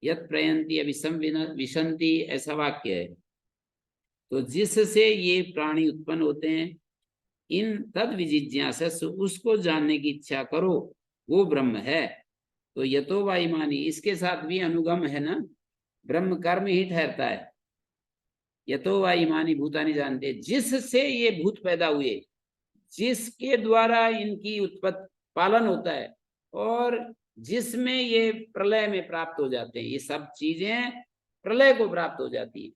यत् प्रयन्ति अभिसं विशन्ति, ऐसा वाक्य है। तो जिससे ये प्राणी उत्पन्न होते हैं, इन तद विजिज्ञासु, उसको जानने की इच्छा करो, वो ब्रह्म है। तो यतो वा इमानि, इसके साथ भी अनुगम है ना, ब्रह्म कर्म ही ठहरता है। यतो वा इमानि भूतानि जानते, जिससे ये भूत पैदा हुए, जिसके द्वारा इनकी उत्पत्ति पालन होता है और जिसमें ये प्रलय में प्राप्त हो जाते हैं, ये सब चीजें प्रलय को प्राप्त हो जाती है।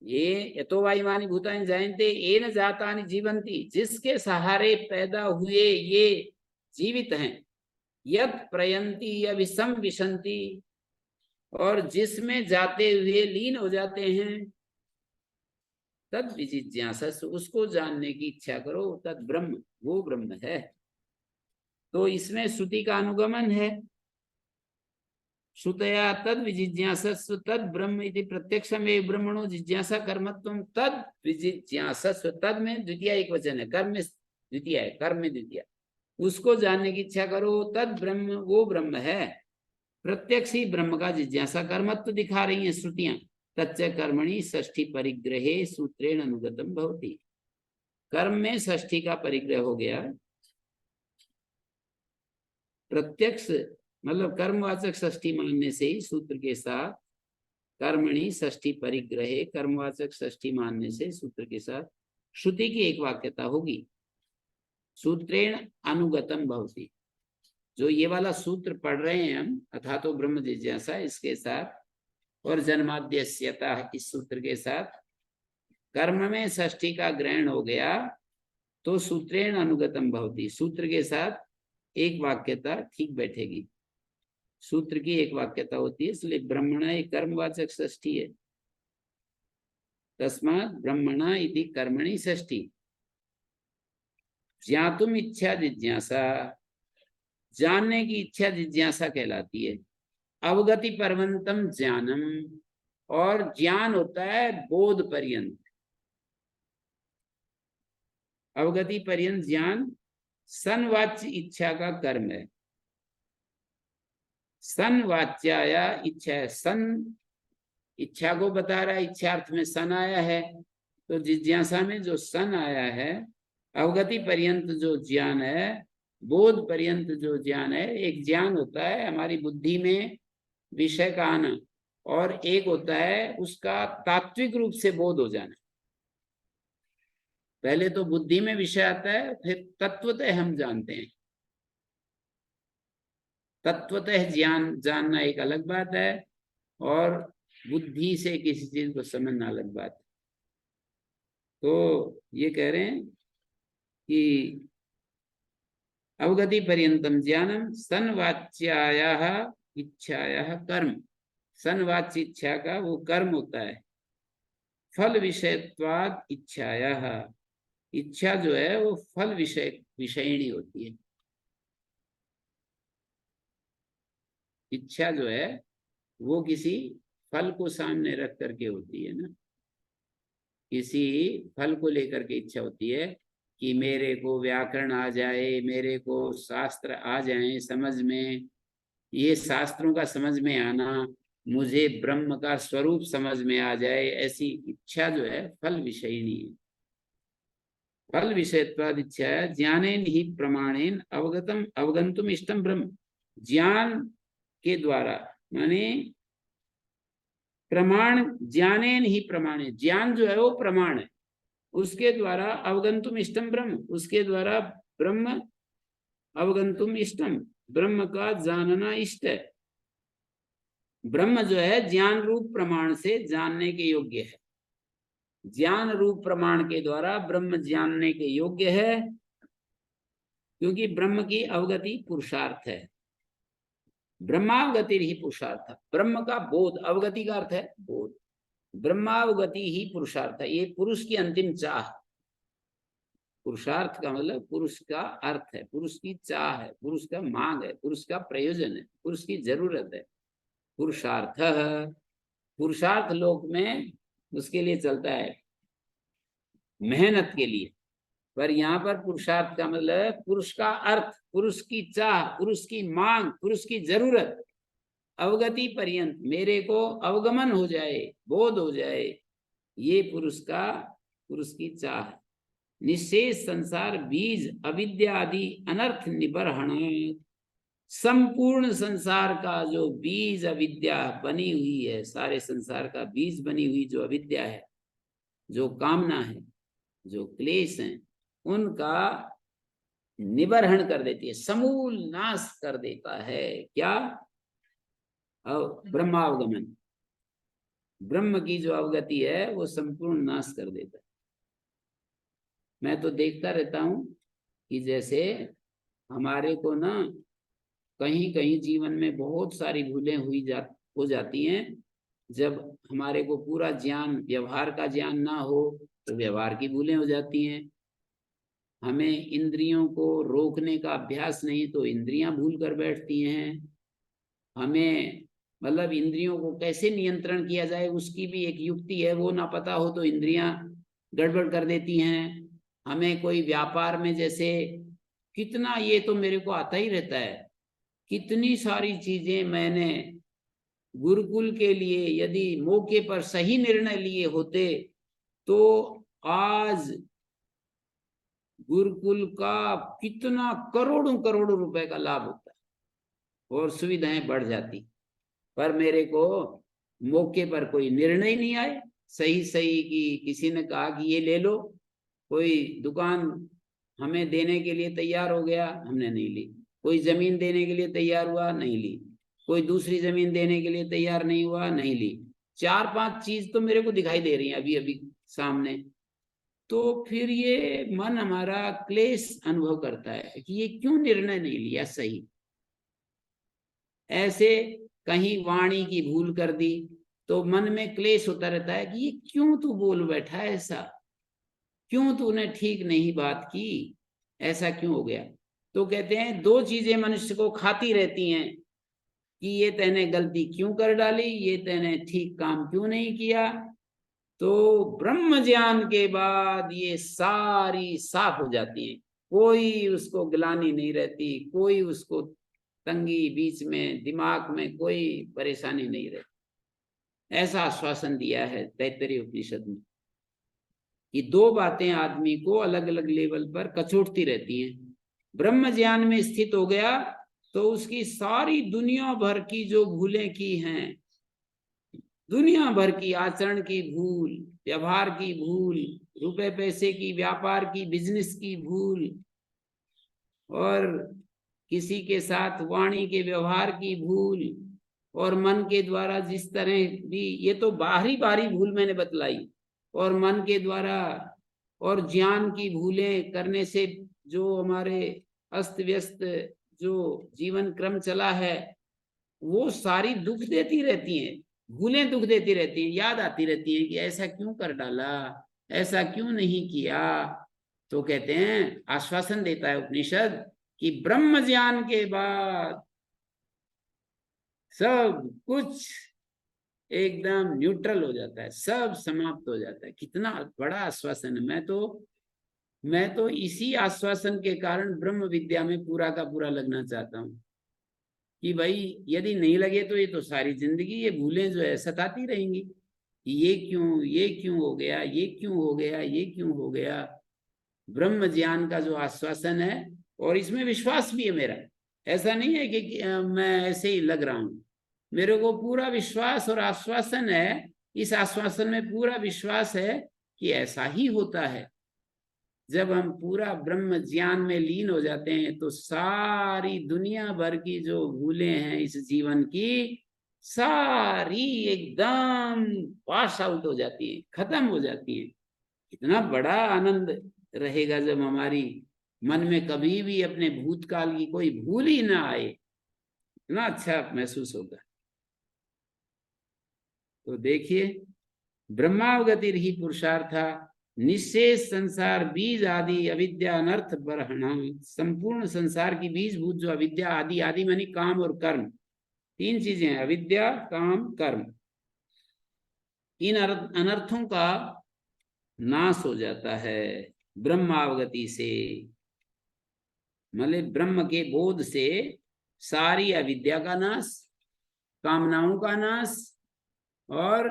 ये यतो वा इमानि भूतानि जायन्ते येन जातानि जीवन्ति, जिसके सहारे पैदा हुए ये जीवित हैं। यत् प्रयन्ति अभिसं विशन्ति, और जिसमें जाते हुए लीन हो जाते हैं। तद विजिज्ञासु, उसको जानने की इच्छा करो, तद ब्रह्म, वो ब्रह्म है। तो इसमें श्रुति का अनुगमन है। श्रुतया तद विजिज्ञासस्व तद ब्रह्म इति प्रत्यक्षमेव ब्रह्मणो जिज्ञासा कर्मत्वं तद विजिज्ञासस्व, तद में द्वितीय एक वचन है, कर्म में द्वितीय है, कर्म में द्वितीय। उसको जानने की इच्छा करो, तद ब्रह्म, वो ब्रह्म है। प्रत्यक्ष ही ब्रह्म का जिज्ञासा कर्मत्व दिखा रही है श्रुतियां। तच्च कर्मणि षष्ठी परिग्रहे सूत्रेण अनुगतम भवति। कर्म में षष्ठी का परिग्रह हो गया। प्रत्यक्ष मतलब कर्मवाचक षष्ठी मानने से ही सूत्र के साथ कर्मणि षष्ठी परिग्रहे, कर्मवाचक षष्ठी मानने से सूत्र के साथ श्रुति की एक वाक्यता होगी। सूत्रेण अनुगतम भवति, जो ये वाला सूत्र पढ़ रहे हैं हम, अथा तो ब्रह्म जिज्ञासा, इसके साथ और जन्माद्यस्यता इस सूत्र के साथ कर्म में षष्ठी का ग्रहण हो गया तो सूत्रेण अनुगतम भवति, सूत्र के साथ एक वाक्यता ठीक बैठेगी। सूत्र की एक वाक्यता होती है, इसलिए ब्रह्मणा एक कर्मवाचक षष्ठी है। तस्मात् ब्रह्मणा इति कर्मणि षष्ठी। ज्ञातुम इच्छा जिज्ञासा, जानने की इच्छा जिज्ञासा कहलाती है। अवगति पर्यंतम ज्ञानम, और ज्ञान होता है बोध पर्यंत। अवगति पर्यंत ज्ञान सनवाच्य इच्छा का कर्म है। सनवाच्याया इच्छा है, सन इच्छा को बता रहा है, इच्छार्थ में सन आया है, तो जिज्ञासा में जो सन आया है, अवगति पर्यंत जो ज्ञान है, बोध पर्यंत जो ज्ञान है, एक ज्ञान होता है हमारी बुद्धि में विषय का आना, और एक होता है उसका तात्विक रूप से बोध हो जाना। पहले तो बुद्धि में विषय आता है, फिर तत्वतः हम जानते हैं। तत्वतः ज्ञान जानना एक अलग बात है, और बुद्धि से किसी चीज को समझना अलग बात है। तो ये कह रहे हैं कि अवगति पर्यंतम ज्ञानम सनवाच्यायाः इच्छायाः कर्म, सनवाच्य इच्छा का वो कर्म होता है। फल विषयत्वाद इच्छायाः, इच्छा जो है वो फल विषयिणी होती है। इच्छा जो है वो किसी फल को सामने रख करके होती है ना, किसी फल को लेकर के इच्छा होती है कि मेरे को व्याकरण आ जाए, मेरे को शास्त्र आ जाए समझ में, ये शास्त्रों का समझ में आना, मुझे ब्रह्म का स्वरूप समझ में आ जाए, ऐसी इच्छा जो है फल विषयिणी है। फल विषयत्वाद इच्छा है। ज्ञानेन ही प्रमाणेन अवगतम अवगंतुम इष्टम ब्रह्म, ज्ञान के द्वारा, माने प्रमाण, ज्ञानेन ही प्रमाणे, ज्ञान जो है वो प्रमाण है, उसके द्वारा अवगंतुम इष्टम ब्रह्म, उसके द्वारा ब्रह्म अवगंतुम इष्टम, ब्रह्म का जानना इष्ट है। ब्रह्म जो है ज्ञान रूप प्रमाण से जानने के योग्य है। ज्ञान रूप प्रमाण के द्वारा ब्रह्म जानने के योग्य है, क्योंकि ब्रह्म की अवगति पुरुषार्थ है। ब्रह्मावगति ही पुरुषार्थ, ब्रह्म का बोध, अवगति का अर्थ है बोध, ब्रह्मावगति ही पुरुषार्थ है। ये पुरुष की अंतिम चाह, पुरुषार्थ का मतलब पुरुष का अर्थ है, पुरुष की चाह है, पुरुष का मांग है, पुरुष का प्रयोजन है, पुरुष की जरूरत है। पुरुषार्थ, पुरुषार्थ लोक में उसके लिए चलता है, मेहनत के लिए, पर यहाँ पर पुरुषार्थ का मतलब पुरुष का अर्थ, पुरुष की चाह, पुरुष की मांग, पुरुष की जरूरत। अवगति पर्यंत मेरे को अवगमन हो जाए, बोध हो जाए, ये पुरुष की चाह है। निशेष संसार बीज अविद्या आदि अनर्थ निबर्हणात्, संपूर्ण संसार का जो बीज अविद्या बनी हुई है, सारे संसार का बीज बनी हुई जो अविद्या है, जो कामना है, जो क्लेश है, उनका निबर्हण कर देती है, समूल नाश कर देता है। क्या? ब्रह्मावगमन, ब्रह्म की जो अवगति है वो संपूर्ण नाश कर देता है। मैं तो देखता रहता हूं कि जैसे हमारे को ना कहीं कहीं जीवन में बहुत सारी भूलें हो जाती हैं। जब हमारे को पूरा ज्ञान, व्यवहार का ज्ञान ना हो तो व्यवहार की भूलें हो जाती हैं। हमें इंद्रियों को रोकने का अभ्यास नहीं तो इंद्रियां भूल कर बैठती हैं। हमें मतलब इंद्रियों को कैसे नियंत्रण किया जाए उसकी भी एक युक्ति है, वो ना पता हो तो इंद्रियां गड़बड़ कर देती हैं। हमें कोई व्यापार में जैसे कितना, ये तो मेरे को आता ही रहता है, कितनी सारी चीजें मैंने गुरुकुल के लिए यदि मौके पर सही निर्णय लिए होते तो आज गुरुकुल का कितना करोड़ों करोड़ों रुपए का लाभ होता है। और सुविधाएं बढ़ जाती। पर मेरे को मौके पर कोई निर्णय नहीं आए सही सही कि किसी ने कहा कि ये ले लो, कोई दुकान हमें देने के लिए तैयार हो गया, हमने नहीं ली। कोई जमीन देने के लिए तैयार हुआ, नहीं ली। कोई दूसरी जमीन देने के लिए तैयार नहीं हुआ, नहीं ली। 4-5 चीज तो मेरे को दिखाई दे रही है अभी अभी सामने। तो फिर ये मन हमारा क्लेश अनुभव करता है कि ये क्यों निर्णय नहीं लिया सही। ऐसे कहीं वाणी की भूल कर दी तो मन में क्लेश होता रहता है कि ये क्यों तू बोल बैठा है ऐसा, क्यों तूने ठीक नहीं बात की, ऐसा क्यों हो गया। तो कहते हैं दो चीजें मनुष्य को खाती रहती हैं कि ये तैने गलती क्यों कर डाली, ये तैने ठीक काम क्यों नहीं किया। तो ब्रह्म ज्ञान के बाद ये सारी साफ हो जाती है, कोई उसको ग्लानि नहीं रहती, कोई उसको तंगी बीच में दिमाग में कोई परेशानी नहीं रहती। ऐसा आश्वासन दिया है तैत्तरीय उपनिषद में कि दो बातें आदमी को अलग अलग लेवल पर कचोटती रहती हैं। ब्रह्म ज्ञान में स्थित हो गया तो उसकी सारी दुनिया भर की जो भूलें की हैं, दुनिया भर की आचरण की भूल, व्यवहार की भूल, रुपए पैसे की, व्यापार की, बिजनेस की भूल, और किसी के साथ वाणी के व्यवहार की भूल, और मन के द्वारा जिस तरह भी, ये तो बाहरी बाहरी भूल मैंने बतलाई, और मन के द्वारा और ज्ञान की भूलें करने से जो हमारे अस्त व्यस्त जो जीवन क्रम चला है वो सारी दुख देती रहती हैं। भूलें दुख देती रहती हैं, याद आती रहती हैं कि ऐसा क्यों कर डाला, ऐसा क्यों नहीं किया। तो कहते हैं, आश्वासन देता है उपनिषद कि ब्रह्म ज्ञान के बाद सब कुछ एकदम न्यूट्रल हो जाता है, सब समाप्त हो जाता है। कितना बड़ा आश्वासन है। मैं तो इसी आश्वासन के कारण ब्रह्म विद्या में पूरा का पूरा लगना चाहता हूँ कि भाई यदि नहीं लगे तो ये तो सारी जिंदगी ये भूलें जो है सताती रहेंगी कि ये क्यों हो गया, ये क्यों हो गया, ये क्यों हो गया। ब्रह्म ज्ञान का जो आश्वासन है, और इसमें विश्वास भी है मेरा, ऐसा नहीं है कि मैं ऐसे ही लग रहा हूं। मेरे को पूरा विश्वास और आश्वासन है, इस आश्वासन में पूरा विश्वास है कि ऐसा ही होता है। जब हम पूरा ब्रह्म ज्ञान में लीन हो जाते हैं तो सारी दुनिया भर की जो भूलें हैं इस जीवन की, सारी एकदम वॉश आउट हो जाती है, खत्म हो जाती है। इतना बड़ा आनंद रहेगा जब हमारी मन में कभी भी अपने भूतकाल की कोई भूल ही ना आए, इतना अच्छा महसूस होगा। तो देखिए, ब्रह्मावगति ही पुरुषार्था निशेष संसार बीज आदि अविद्या अनर्थ बरहणाम। संपूर्ण संसार की बीजभूत जो अविद्या, आदि, आदि मानी काम और कर्म, तीन चीजें हैं, अविद्या, काम, कर्म। इन अनर्थों का नाश हो जाता है ब्रह्मावगति से। मतलब ब्रह्म के बोध से सारी अविद्या का नाश, कामनाओं का नाश और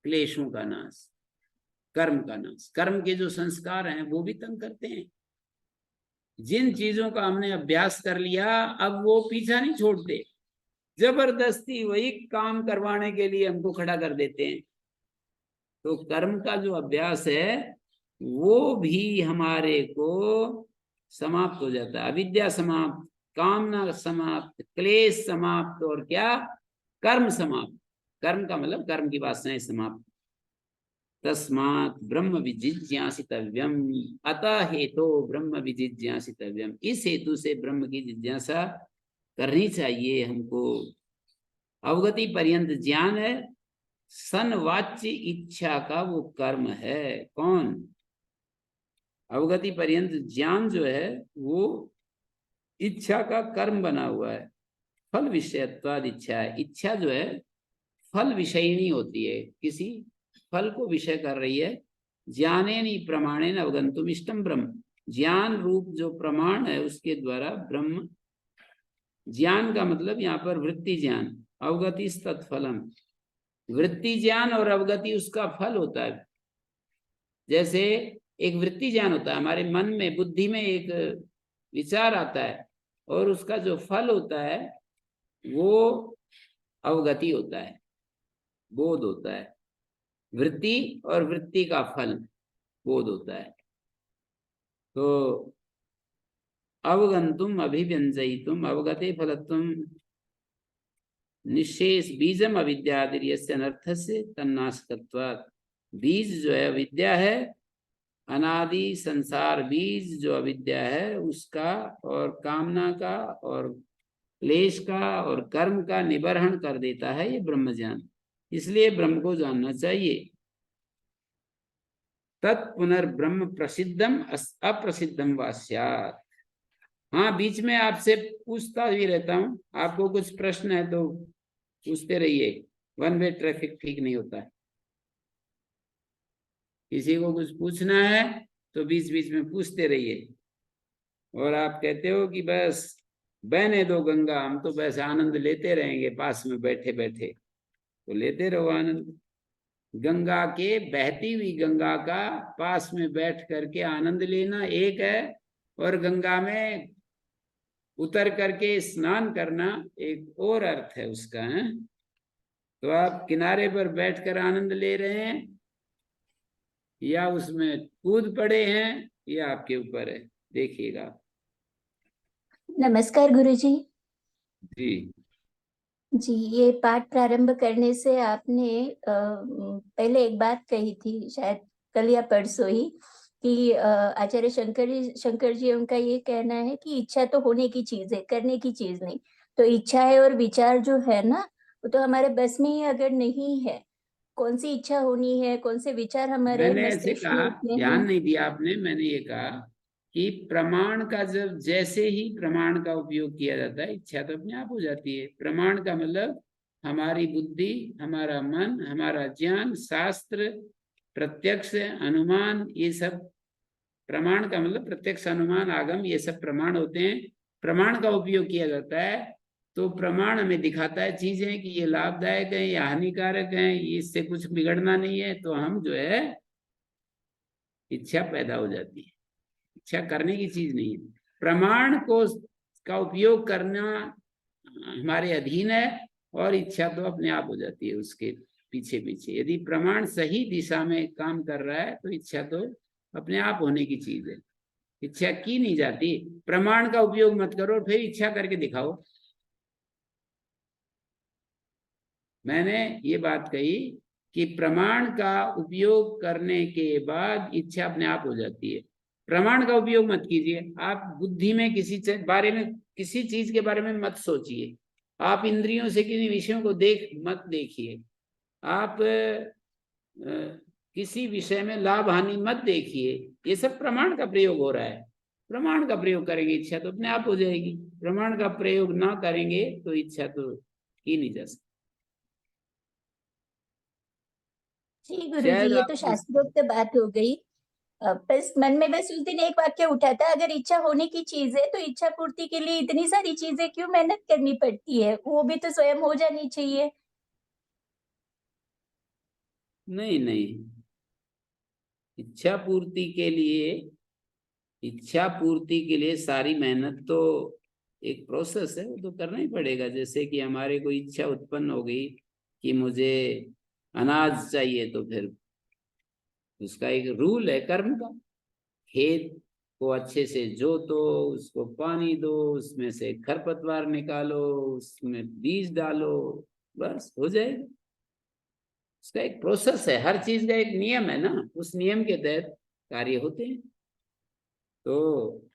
क्लेशों का नाश, कर्म का नाश। कर्म के जो संस्कार हैं वो भी तंग करते हैं। जिन चीजों का हमने अभ्यास कर लिया अब वो पीछा नहीं छोड़ते, जबरदस्ती वही काम करवाने के लिए हमको खड़ा कर देते हैं। तो कर्म का जो अभ्यास है वो भी हमारे को समाप्त हो जाता है। अविद्या समाप्त, कामना समाप्त, क्लेश समाप्त, और क्या, कर्म समाप्त। कर्म का मतलब कर्म की वासनाएं समाप्त। तस्मात् ब्रह्म विजिज्ञासितव्यम, अतः हेतु ब्रह्म विजिज्ञासितव्यम। इस हेतु से ब्रह्म की जिज्ञासा करनी चाहिए हमको। अवगति पर्यंत ज्ञान है, सनवाच्य इच्छा का वो कर्म है। कौन? अवगति पर्यंत ज्ञान जो है वो इच्छा का कर्म बना हुआ है। फल विषयत्वाद इच्छा है। इच्छा जो है फल विषयिणी होती है, किसी फल को विषय कर रही है। ज्ञानेन प्रमाणेन अवगंतुम इष्टम ब्रह्म। ज्ञान रूप जो प्रमाण है उसके द्वारा ब्रह्म, ज्ञान का मतलब यहाँ पर वृत्ति ज्ञान, अवगति तत्फलम। वृत्ति ज्ञान और अवगति उसका फल होता है। जैसे एक वृत्ति ज्ञान होता है, हमारे मन में, बुद्धि में एक विचार आता है, और उसका जो फल होता है वो अवगति होता है, बोध होता है। वृत्ति और वृत्ति का फल बोध होता है। तो अवगंतुम अभिव्यंजयितुम अवगते फलत्वम निशेष बीजम अविद्यादिर्यस्य अनर्थस्य तन्नाशकत्वात्। बीज जो है विद्या है, अनादि संसार बीज जो अविद्या है उसका और कामना का और क्लेश का और कर्म का निबर्हन कर देता है ये ब्रह्म ज्ञान। इसलिए ब्रह्म को जानना चाहिए। तत्पुनर्ब्रह्म प्रसिद्धम अप्रसिद्धम वा स्यात्। हाँ, बीच में आपसे पूछता भी रहता हूँ, आपको कुछ प्रश्न है तो पूछते रहिए। वन वे ट्रैफिक ठीक नहीं होता है। किसी को कुछ पूछना है तो बीच बीच में पूछते रहिए। और आप कहते हो कि बस बहने दो गंगा, हम तो बस आनंद लेते रहेंगे पास में बैठे बैठे, तो लेते रहो आनंद। गंगा के, बहती हुई गंगा का पास में बैठ करके आनंद लेना एक है, और गंगा में उतर करके स्नान करना एक और अर्थ है उसका है। तो आप किनारे पर बैठकर आनंद ले रहे हैं या उसमें कूद पड़े हैं, ये आपके ऊपर है, देखिएगा। नमस्कार गुरुजी। जी जी, ये पाठ प्रारंभ करने से आपने पहले एक बात कही थी, शायद कल या परसों ही, कि आचार्य शंकर जी उनका ये कहना है कि इच्छा तो होने की चीज है, करने की चीज नहीं। तो इच्छा है और विचार जो है ना, वो तो हमारे बस में ही अगर नहीं है, कौन सी इच्छा होनी है, कौन से विचार हमारे मैंने ऐसे मस्तिष्क में कहा, उठने ध्यान हैं। नहीं दिया आपने। मैंने ये कहा कि प्रमाण का जब, जैसे ही प्रमाण का उपयोग किया जाता है इच्छा तो अपने आप हो जाती है। प्रमाण का मतलब हमारी बुद्धि, हमारा मन, हमारा ज्ञान, शास्त्र, प्रत्यक्ष अनुमान, ये सब प्रमाण का मतलब प्रत्यक्ष अनुमान आगम, ये सब प्रमाण होते हैं। प्रमाण का उपयोग किया जाता है तो प्रमाण हमें दिखाता है चीजें कि ये लाभदायक है या हानिकारक है, ये इससे कुछ बिगड़ना नहीं है, तो हम जो है इच्छा पैदा हो जाती है। इच्छा करने की चीज नहीं है। प्रमाण को का उपयोग करना हमारे अधीन है, और इच्छा तो अपने आप हो जाती है उसके पीछे पीछे। यदि प्रमाण सही दिशा में काम कर रहा है तो इच्छा तो अपने आप होने की चीज है, इच्छा की नहीं जाती। प्रमाण का उपयोग मत करो, फिर इच्छा करके दिखाओ। मैंने ये बात कही कि प्रमाण का उपयोग करने के बाद इच्छा अपने आप हो जाती है। प्रमाण का उपयोग मत कीजिए। आप बुद्धि में किसी बारे में, किसी चीज के बारे में मत सोचिए। आप इंद्रियों से किसी विषयों को मत देखिए। आप किसी विषय में लाभ हानि मत देखिए। ये सब प्रमाण का प्रयोग हो रहा है। प्रमाण का प्रयोग करेंगे इच्छा तो अपने आप हो जाएगी। प्रमाण का प्रयोग ना करेंगे तो इच्छा तो की नहीं जा सकती। जी गुरुजी, शायद ये तो आप शास्त्रोक्त बात हो गई। बस मन में बस उस दिन एक वाक्य उठा था, अगर इच्छा होने की चीज है तो इच्छा पूर्ति के लिए इतनी सारी चीजें क्यों मेहनत करनी पड़ती है, वो भी तो स्वयं हो जानी चाहिए। नहीं नहीं, इच्छा पूर्ति के लिए, इच्छा पूर्ति के लिए सारी मेहनत तो एक प्रोसेस है, वो तो करना ही पड़ेगा। जैसे कि हमारे कोई इच्छा उत्पन्न हो गई कि मुझे अनाज चाहिए, तो फिर उसका एक रूल है कर्म का। खेत को अच्छे से जोतो, उसको पानी दो, उसमें से खरपतवार निकालो, उसमें बीज डालो, बस हो जाएगा। उसका एक प्रोसेस है, हर चीज का एक नियम है ना, उस नियम के तहत कार्य होते हैं। तो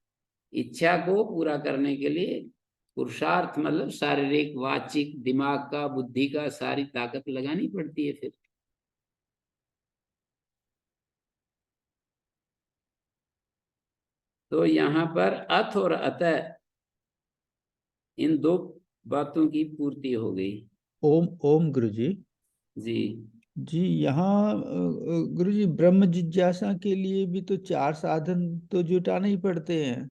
इच्छा को पूरा करने के लिए पुरुषार्थ मतलब शारीरिक, वाचिक, दिमाग का, बुद्धि का सारी ताकत लगानी पड़ती है फिर। तो यहाँ पर अथ और अतः, इन दो बातों की पूर्ति हो गई। ओम ओम गुरुजी। जी जी यहाँ गुरुजी, ब्रह्म जिज्ञासा के लिए भी तो चार साधन तो जुटाने ही पड़ते हैं।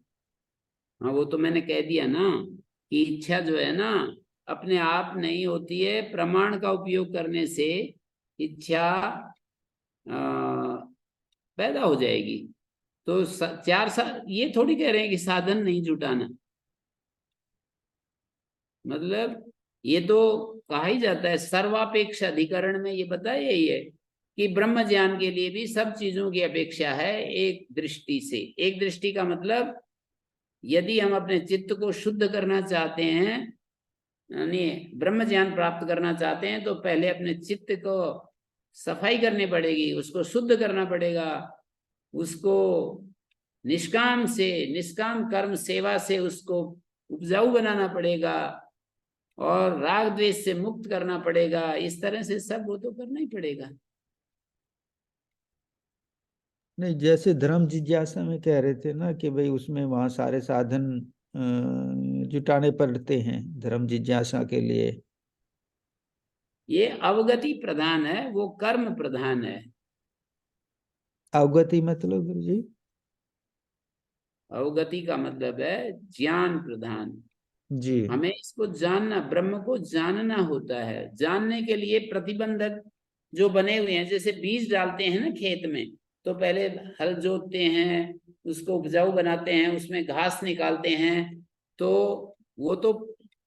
हाँ, वो तो मैंने कह दिया ना कि इच्छा जो है ना अपने आप नहीं होती है, प्रमाण का उपयोग करने से इच्छा पैदा हो जाएगी। तो ये थोड़ी कह रहे हैं कि साधन नहीं जुटाना। मतलब ये तो कहा ही जाता है, सर्वापेक्ष अधिकरण में ये बताया ही है कि ब्रह्म ज्ञान के लिए भी सब चीजों की अपेक्षा है एक दृष्टि से। एक दृष्टि का मतलब, यदि हम अपने चित्त को शुद्ध करना चाहते हैं, यानी ब्रह्म ज्ञान प्राप्त करना चाहते हैं, तो पहले अपने चित्त को सफाई करनी पड़ेगी, उसको शुद्ध करना पड़ेगा, उसको निष्काम कर्म सेवा से उसको उपजाऊ बनाना पड़ेगा, और राग द्वेष से मुक्त करना पड़ेगा। इस तरह से सब वो तो करना ही पड़ेगा। नहीं, जैसे धर्म जिज्ञासा में कह रहे थे ना कि भाई उसमें वहाँ सारे साधन जुटाने पड़ते हैं धर्म जिज्ञासा के लिए। ये अवगति प्रधान है, वो कर्म प्रधान है। अवगति मतलब गुरु जी? अवगति का मतलब है ज्ञान प्रधान। जी। हमें इसको जानना, ब्रह्म को जानना होता है। जानने के लिए प्रतिबंधक जो बने हुए हैं, जैसे बीज डालते हैं ना खेत में, तो पहले हल जोतते हैं, उसको उपजाऊ बनाते हैं, उसमें घास निकालते हैं, तो वो तो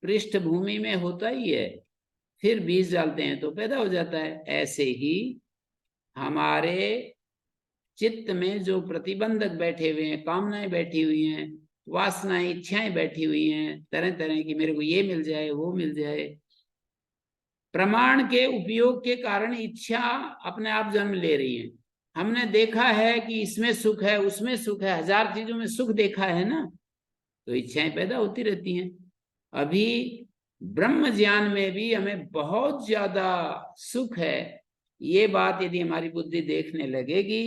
पृष्ठभूमि में होता ही है, फिर बीज डालते हैं तो पैदा हो जाता है। ऐसे ही हमारे चित्त में जो प्रतिबंधक बैठे हुए हैं, कामनाएं बैठी हुई हैं, वासनाएं, इच्छाएं बैठी हुई हैं तरह तरह की, मेरे को ये मिल जाए, वो मिल जाए, प्रमाण के उपयोग के कारण इच्छा अपने आप जन्म ले रही है। हमने देखा है कि इसमें सुख है, उसमें सुख है, हजार चीजों में सुख देखा है ना, तो इच्छाएं पैदा होती रहती हैं। अभी ब्रह्म ज्ञान में भी हमें बहुत ज्यादा सुख है। ये बात यदि हमारी बुद्धि देखने लगेगी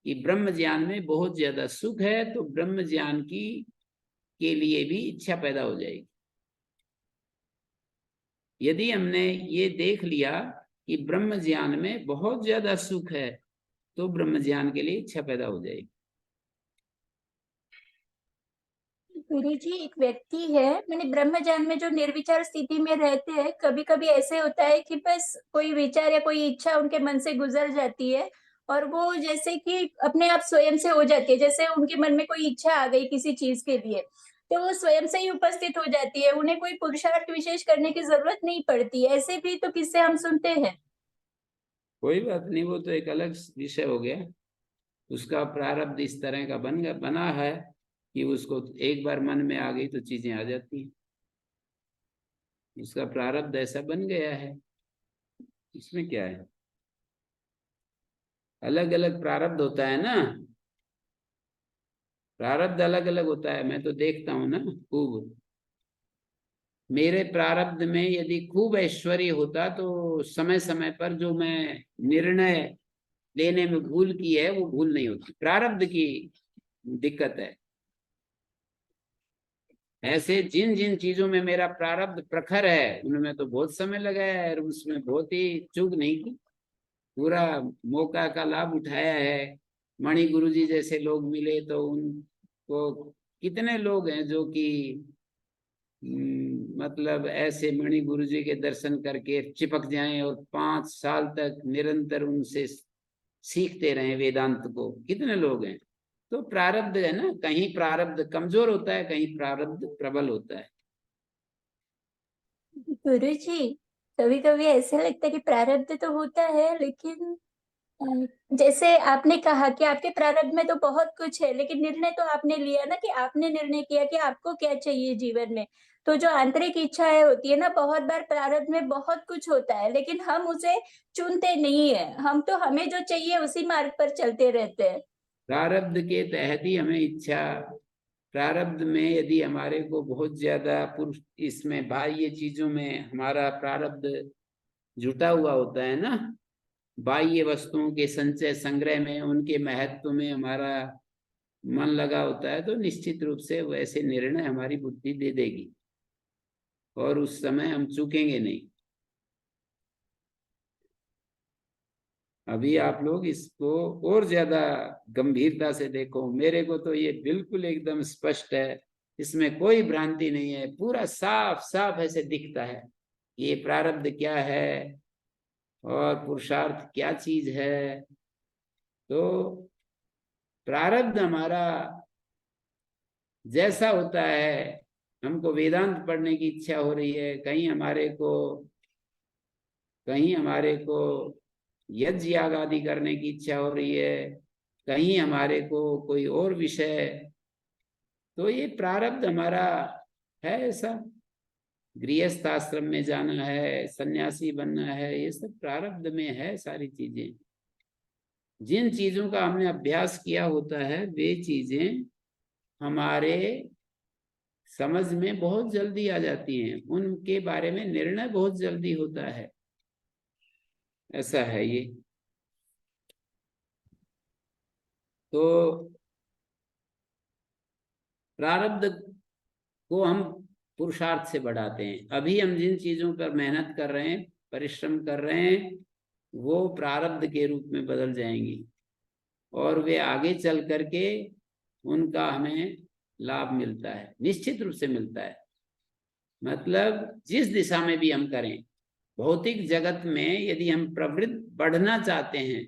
कि ब्रह्म ज्ञान में बहुत ज्यादा सुख है, तो ब्रह्म ज्ञान की के लिए भी इच्छा पैदा हो जाएगी। यदि हमने ये देख लिया कि ब्रह्म ज्ञान में बहुत ज्यादा सुख है, तो ब्रह्म ज्ञान के लिए इच्छा पैदा हो जाएगी। गुरु जी, एक व्यक्ति है, मैंने ब्रह्म ज्ञान में जो निर्विचार स्थिति में रहते हैं, कभी कभी ऐसे होता है कि बस कोई विचार या कोई इच्छा उनके मन से गुजर जाती है, और वो जैसे कि अपने आप स्वयं से हो जाती है। जैसे उनके मन में कोई इच्छा आ गई किसी चीज के लिए, तो वो स्वयं से ही उपस्थित हो जाती है, उन्हें कोई पुरुषार्थ विशेष करने की जरूरत नहीं पड़ती। ऐसे भी तो किस्से हम सुनते हैं। कोई बात नहीं, वो तो एक अलग विषय हो गया। उसका प्रारब्ध इस तरह का बना है कि उसको एक बार मन में आ गई तो चीजें आ जाती हैं। उसका प्रारब्ध ऐसा बन गया है, इसमें क्या है। अलग अलग प्रारब्ध होता है ना, प्रारब्ध अलग अलग होता है। मैं तो देखता हूं ना खूब, मेरे प्रारब्ध में यदि खूब ऐश्वर्य होता, तो समय समय पर जो मैं निर्णय लेने में भूल की है, वो भूल नहीं होती। प्रारब्ध की दिक्कत है। ऐसे जिन जिन चीजों में मेरा प्रारब्ध प्रखर है, उनमें तो बहुत समय लगाया है और उसमें बहुत ही चूक नहीं की, पूरा मौका का लाभ उठाया है। मणि गुरु जी जैसे लोग मिले तो उनको, कितने लोग हैं जो कि मतलब ऐसे मणि गुरु जी के दर्शन करके चिपक जाएं और 5 साल तक निरंतर उनसे सीखते रहे वेदांत को, कितने लोग हैं। तो प्रारब्ध है ना, कहीं प्रारब्ध कमजोर होता है, कहीं प्रारब्ध प्रबल होता है। गुरु जी, कभी कभी ऐसे लगता है कि प्रारब्ध तो होता है, लेकिन जैसे आपने कहा कि आपके प्रारब्ध में तो बहुत कुछ है, लेकिन निर्णय तो आपने लिया ना, कि आपने निर्णय किया कि आपको क्या चाहिए जीवन में। तो जो आंतरिक इच्छाएं होती है ना, बहुत बार प्रारब्ध में बहुत कुछ होता है, लेकिन हम उसे चुनते नहीं है। हम तो हमें जो चाहिए उसी मार्ग पर चलते रहते हैं। प्रारब्ध के तहत ही हमें इच्छा, प्रारब्ध में यदि हमारे को बहुत ज्यादा पुरुष, इसमें बाह्य चीजों में हमारा प्रारब्ध जुटा हुआ होता है ना, बाह्य वस्तुओं के संचय संग्रह में, उनके महत्व में हमारा मन लगा होता है, तो निश्चित रूप से वैसे निर्णय हमारी बुद्धि दे देगी और उस समय हम चूकेंगे नहीं। अभी आप लोग इसको और ज्यादा गंभीरता से देखो। मेरे को तो ये बिल्कुल एकदम स्पष्ट है, इसमें कोई भ्रांति नहीं है, पूरा साफ साफ ऐसे दिखता है ये प्रारब्ध क्या है और पुरुषार्थ क्या चीज है। तो प्रारब्ध हमारा जैसा होता है हमको वेदांत पढ़ने की इच्छा हो रही है, कहीं हमारे को यज्ञ याग आदि करने की इच्छा हो रही है, कहीं हमारे को कोई और विषय, तो ये प्रारब्ध हमारा है ऐसा। गृहस्थ आश्रम में जाना है, सन्यासी बनना है, ये सब प्रारब्ध में है सारी चीजें। जिन चीजों का हमने अभ्यास किया होता है वे चीजें हमारे समझ में बहुत जल्दी आ जाती हैं, उनके बारे में निर्णय बहुत जल्दी होता है, ऐसा है ये। तो प्रारब्ध को हम पुरुषार्थ से बढ़ाते हैं। अभी हम जिन चीजों पर मेहनत कर रहे हैं, परिश्रम कर रहे हैं, वो प्रारब्ध के रूप में बदल जाएंगी और वे आगे चल करके उनका हमें लाभ मिलता है, निश्चित रूप से मिलता है। मतलब जिस दिशा में भी हम करें, भौतिक जगत में यदि हम प्रवृत्त बढ़ना चाहते हैं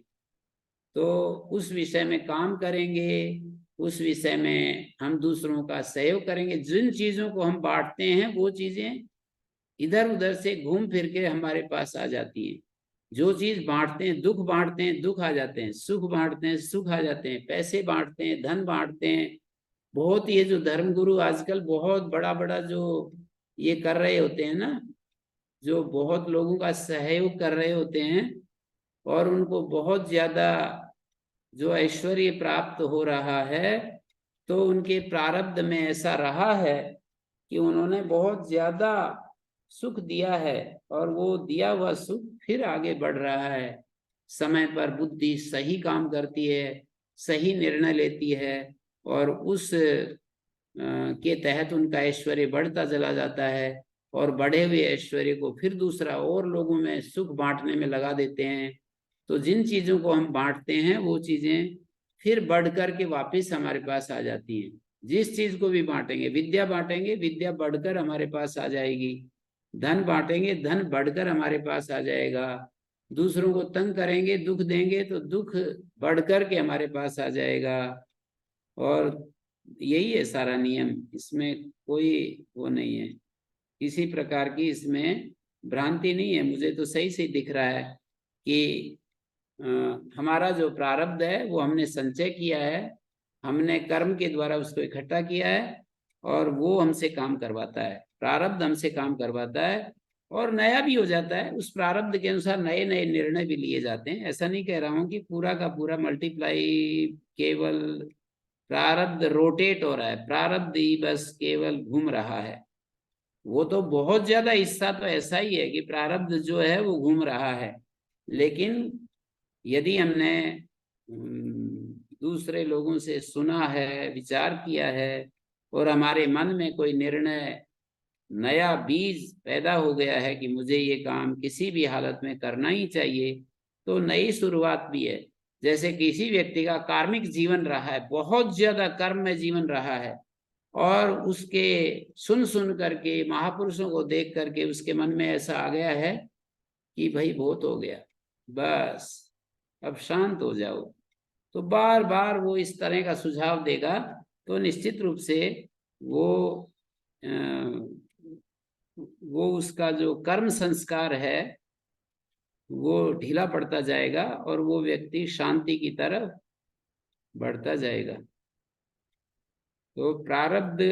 तो उस विषय में काम करेंगे, उस विषय में हम दूसरों का सहयोग करेंगे। जिन चीजों को हम बांटते हैं वो चीजें इधर उधर से घूम फिर के हमारे पास आ जाती हैं। जो चीज बांटते हैं, दुख बांटते हैं, दुख आ जाते हैं, सुख बांटते हैं, सुख आ जाते हैं, पैसे बांटते हैं, धन बांटते हैं। बहुत ये जो धर्मगुरु आजकल बहुत बड़ा बड़ा जो ये कर रहे होते हैं ना, जो बहुत लोगों का सहयोग कर रहे होते हैं और उनको बहुत ज्यादा जो ऐश्वर्य प्राप्त हो रहा है, तो उनके प्रारब्ध में ऐसा रहा है कि उन्होंने बहुत ज्यादा सुख दिया है और वो दिया हुआ सुख फिर आगे बढ़ रहा है। समय पर बुद्धि सही काम करती है, सही निर्णय लेती है और उस के तहत उनका ऐश्वर्य बढ़ता चला जाता है और बढ़े हुए ऐश्वर्य को फिर दूसरा और लोगों में सुख बांटने में लगा देते हैं। तो जिन चीजों को हम बांटते हैं वो चीजें फिर बढ़ करके वापिस हमारे पास आ जाती हैं। जिस चीज को भी बांटेंगे, विद्या बांटेंगे, विद्या बढ़कर हमारे पास आ जाएगी। धन बांटेंगे, धन बढ़कर हमारे पास आ जाएगा। दूसरों को तंग करेंगे, दुख देंगे तो दुख बढ़कर के हमारे पास आ जाएगा। और यही है सारा नियम, इसमें कोई वो नहीं है, किसी प्रकार की इसमें भ्रांति नहीं है। मुझे तो सही से दिख रहा है कि हमारा जो प्रारब्ध है वो हमने संचय किया है, हमने कर्म के द्वारा उसको इकट्ठा किया है और वो हमसे काम करवाता है। प्रारब्ध हमसे काम करवाता है और नया भी हो जाता है। उस प्रारब्ध के अनुसार नए नए निर्णय भी लिए जाते हैं। ऐसा नहीं कह रहा हूं कि पूरा का पूरा मल्टीप्लाई, केवल प्रारब्ध रोटेट हो रहा है, प्रारब्ध ही बस केवल घूम रहा है। वो तो बहुत ज्यादा हिस्सा तो ऐसा ही है कि प्रारब्ध जो है वो घूम रहा है। लेकिन यदि हमने दूसरे लोगों से सुना है, विचार किया है और हमारे मन में कोई निर्णय, नया बीज पैदा हो गया है कि मुझे ये काम किसी भी हालत में करना ही चाहिए, तो नई शुरुआत भी है। जैसे किसी व्यक्ति का कार्मिक जीवन रहा है, बहुत ज्यादा कर्म में जीवन रहा है और उसके सुन सुन करके, महापुरुषों को देख करके उसके मन में ऐसा आ गया है कि भाई बहुत हो गया, बस अब शांत हो जाओ, तो बार बार वो इस तरह का सुझाव देगा, तो निश्चित रूप से वो उसका जो कर्म संस्कार है वो ढीला पड़ता जाएगा और वो व्यक्ति शांति की तरफ बढ़ता जाएगा। तो प्रारब्ध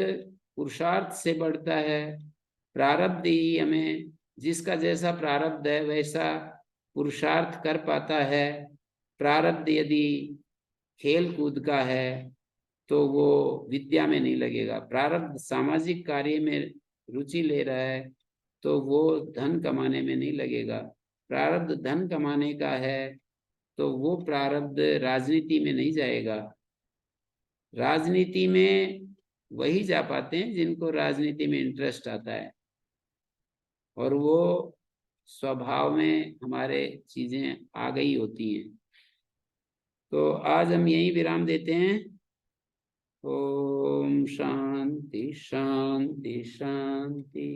पुरुषार्थ से बढ़ता है। प्रारब्ध ही हमें, जिसका जैसा प्रारब्ध है वैसा पुरुषार्थ कर पाता है। प्रारब्ध यदि खेल कूद का है तो वो विद्या में नहीं लगेगा। प्रारब्ध सामाजिक कार्य में रुचि ले रहा है तो वो धन कमाने में नहीं लगेगा। प्रारब्ध धन कमाने का है तो वो प्रारब्ध राजनीति में नहीं जाएगा। राजनीति में वही जा पाते हैं जिनको राजनीति में इंटरेस्ट आता है और वो स्वभाव में हमारे चीजें आ गई होती हैं। तो आज हम यही विराम देते हैं। ओम शांति शांति शांति।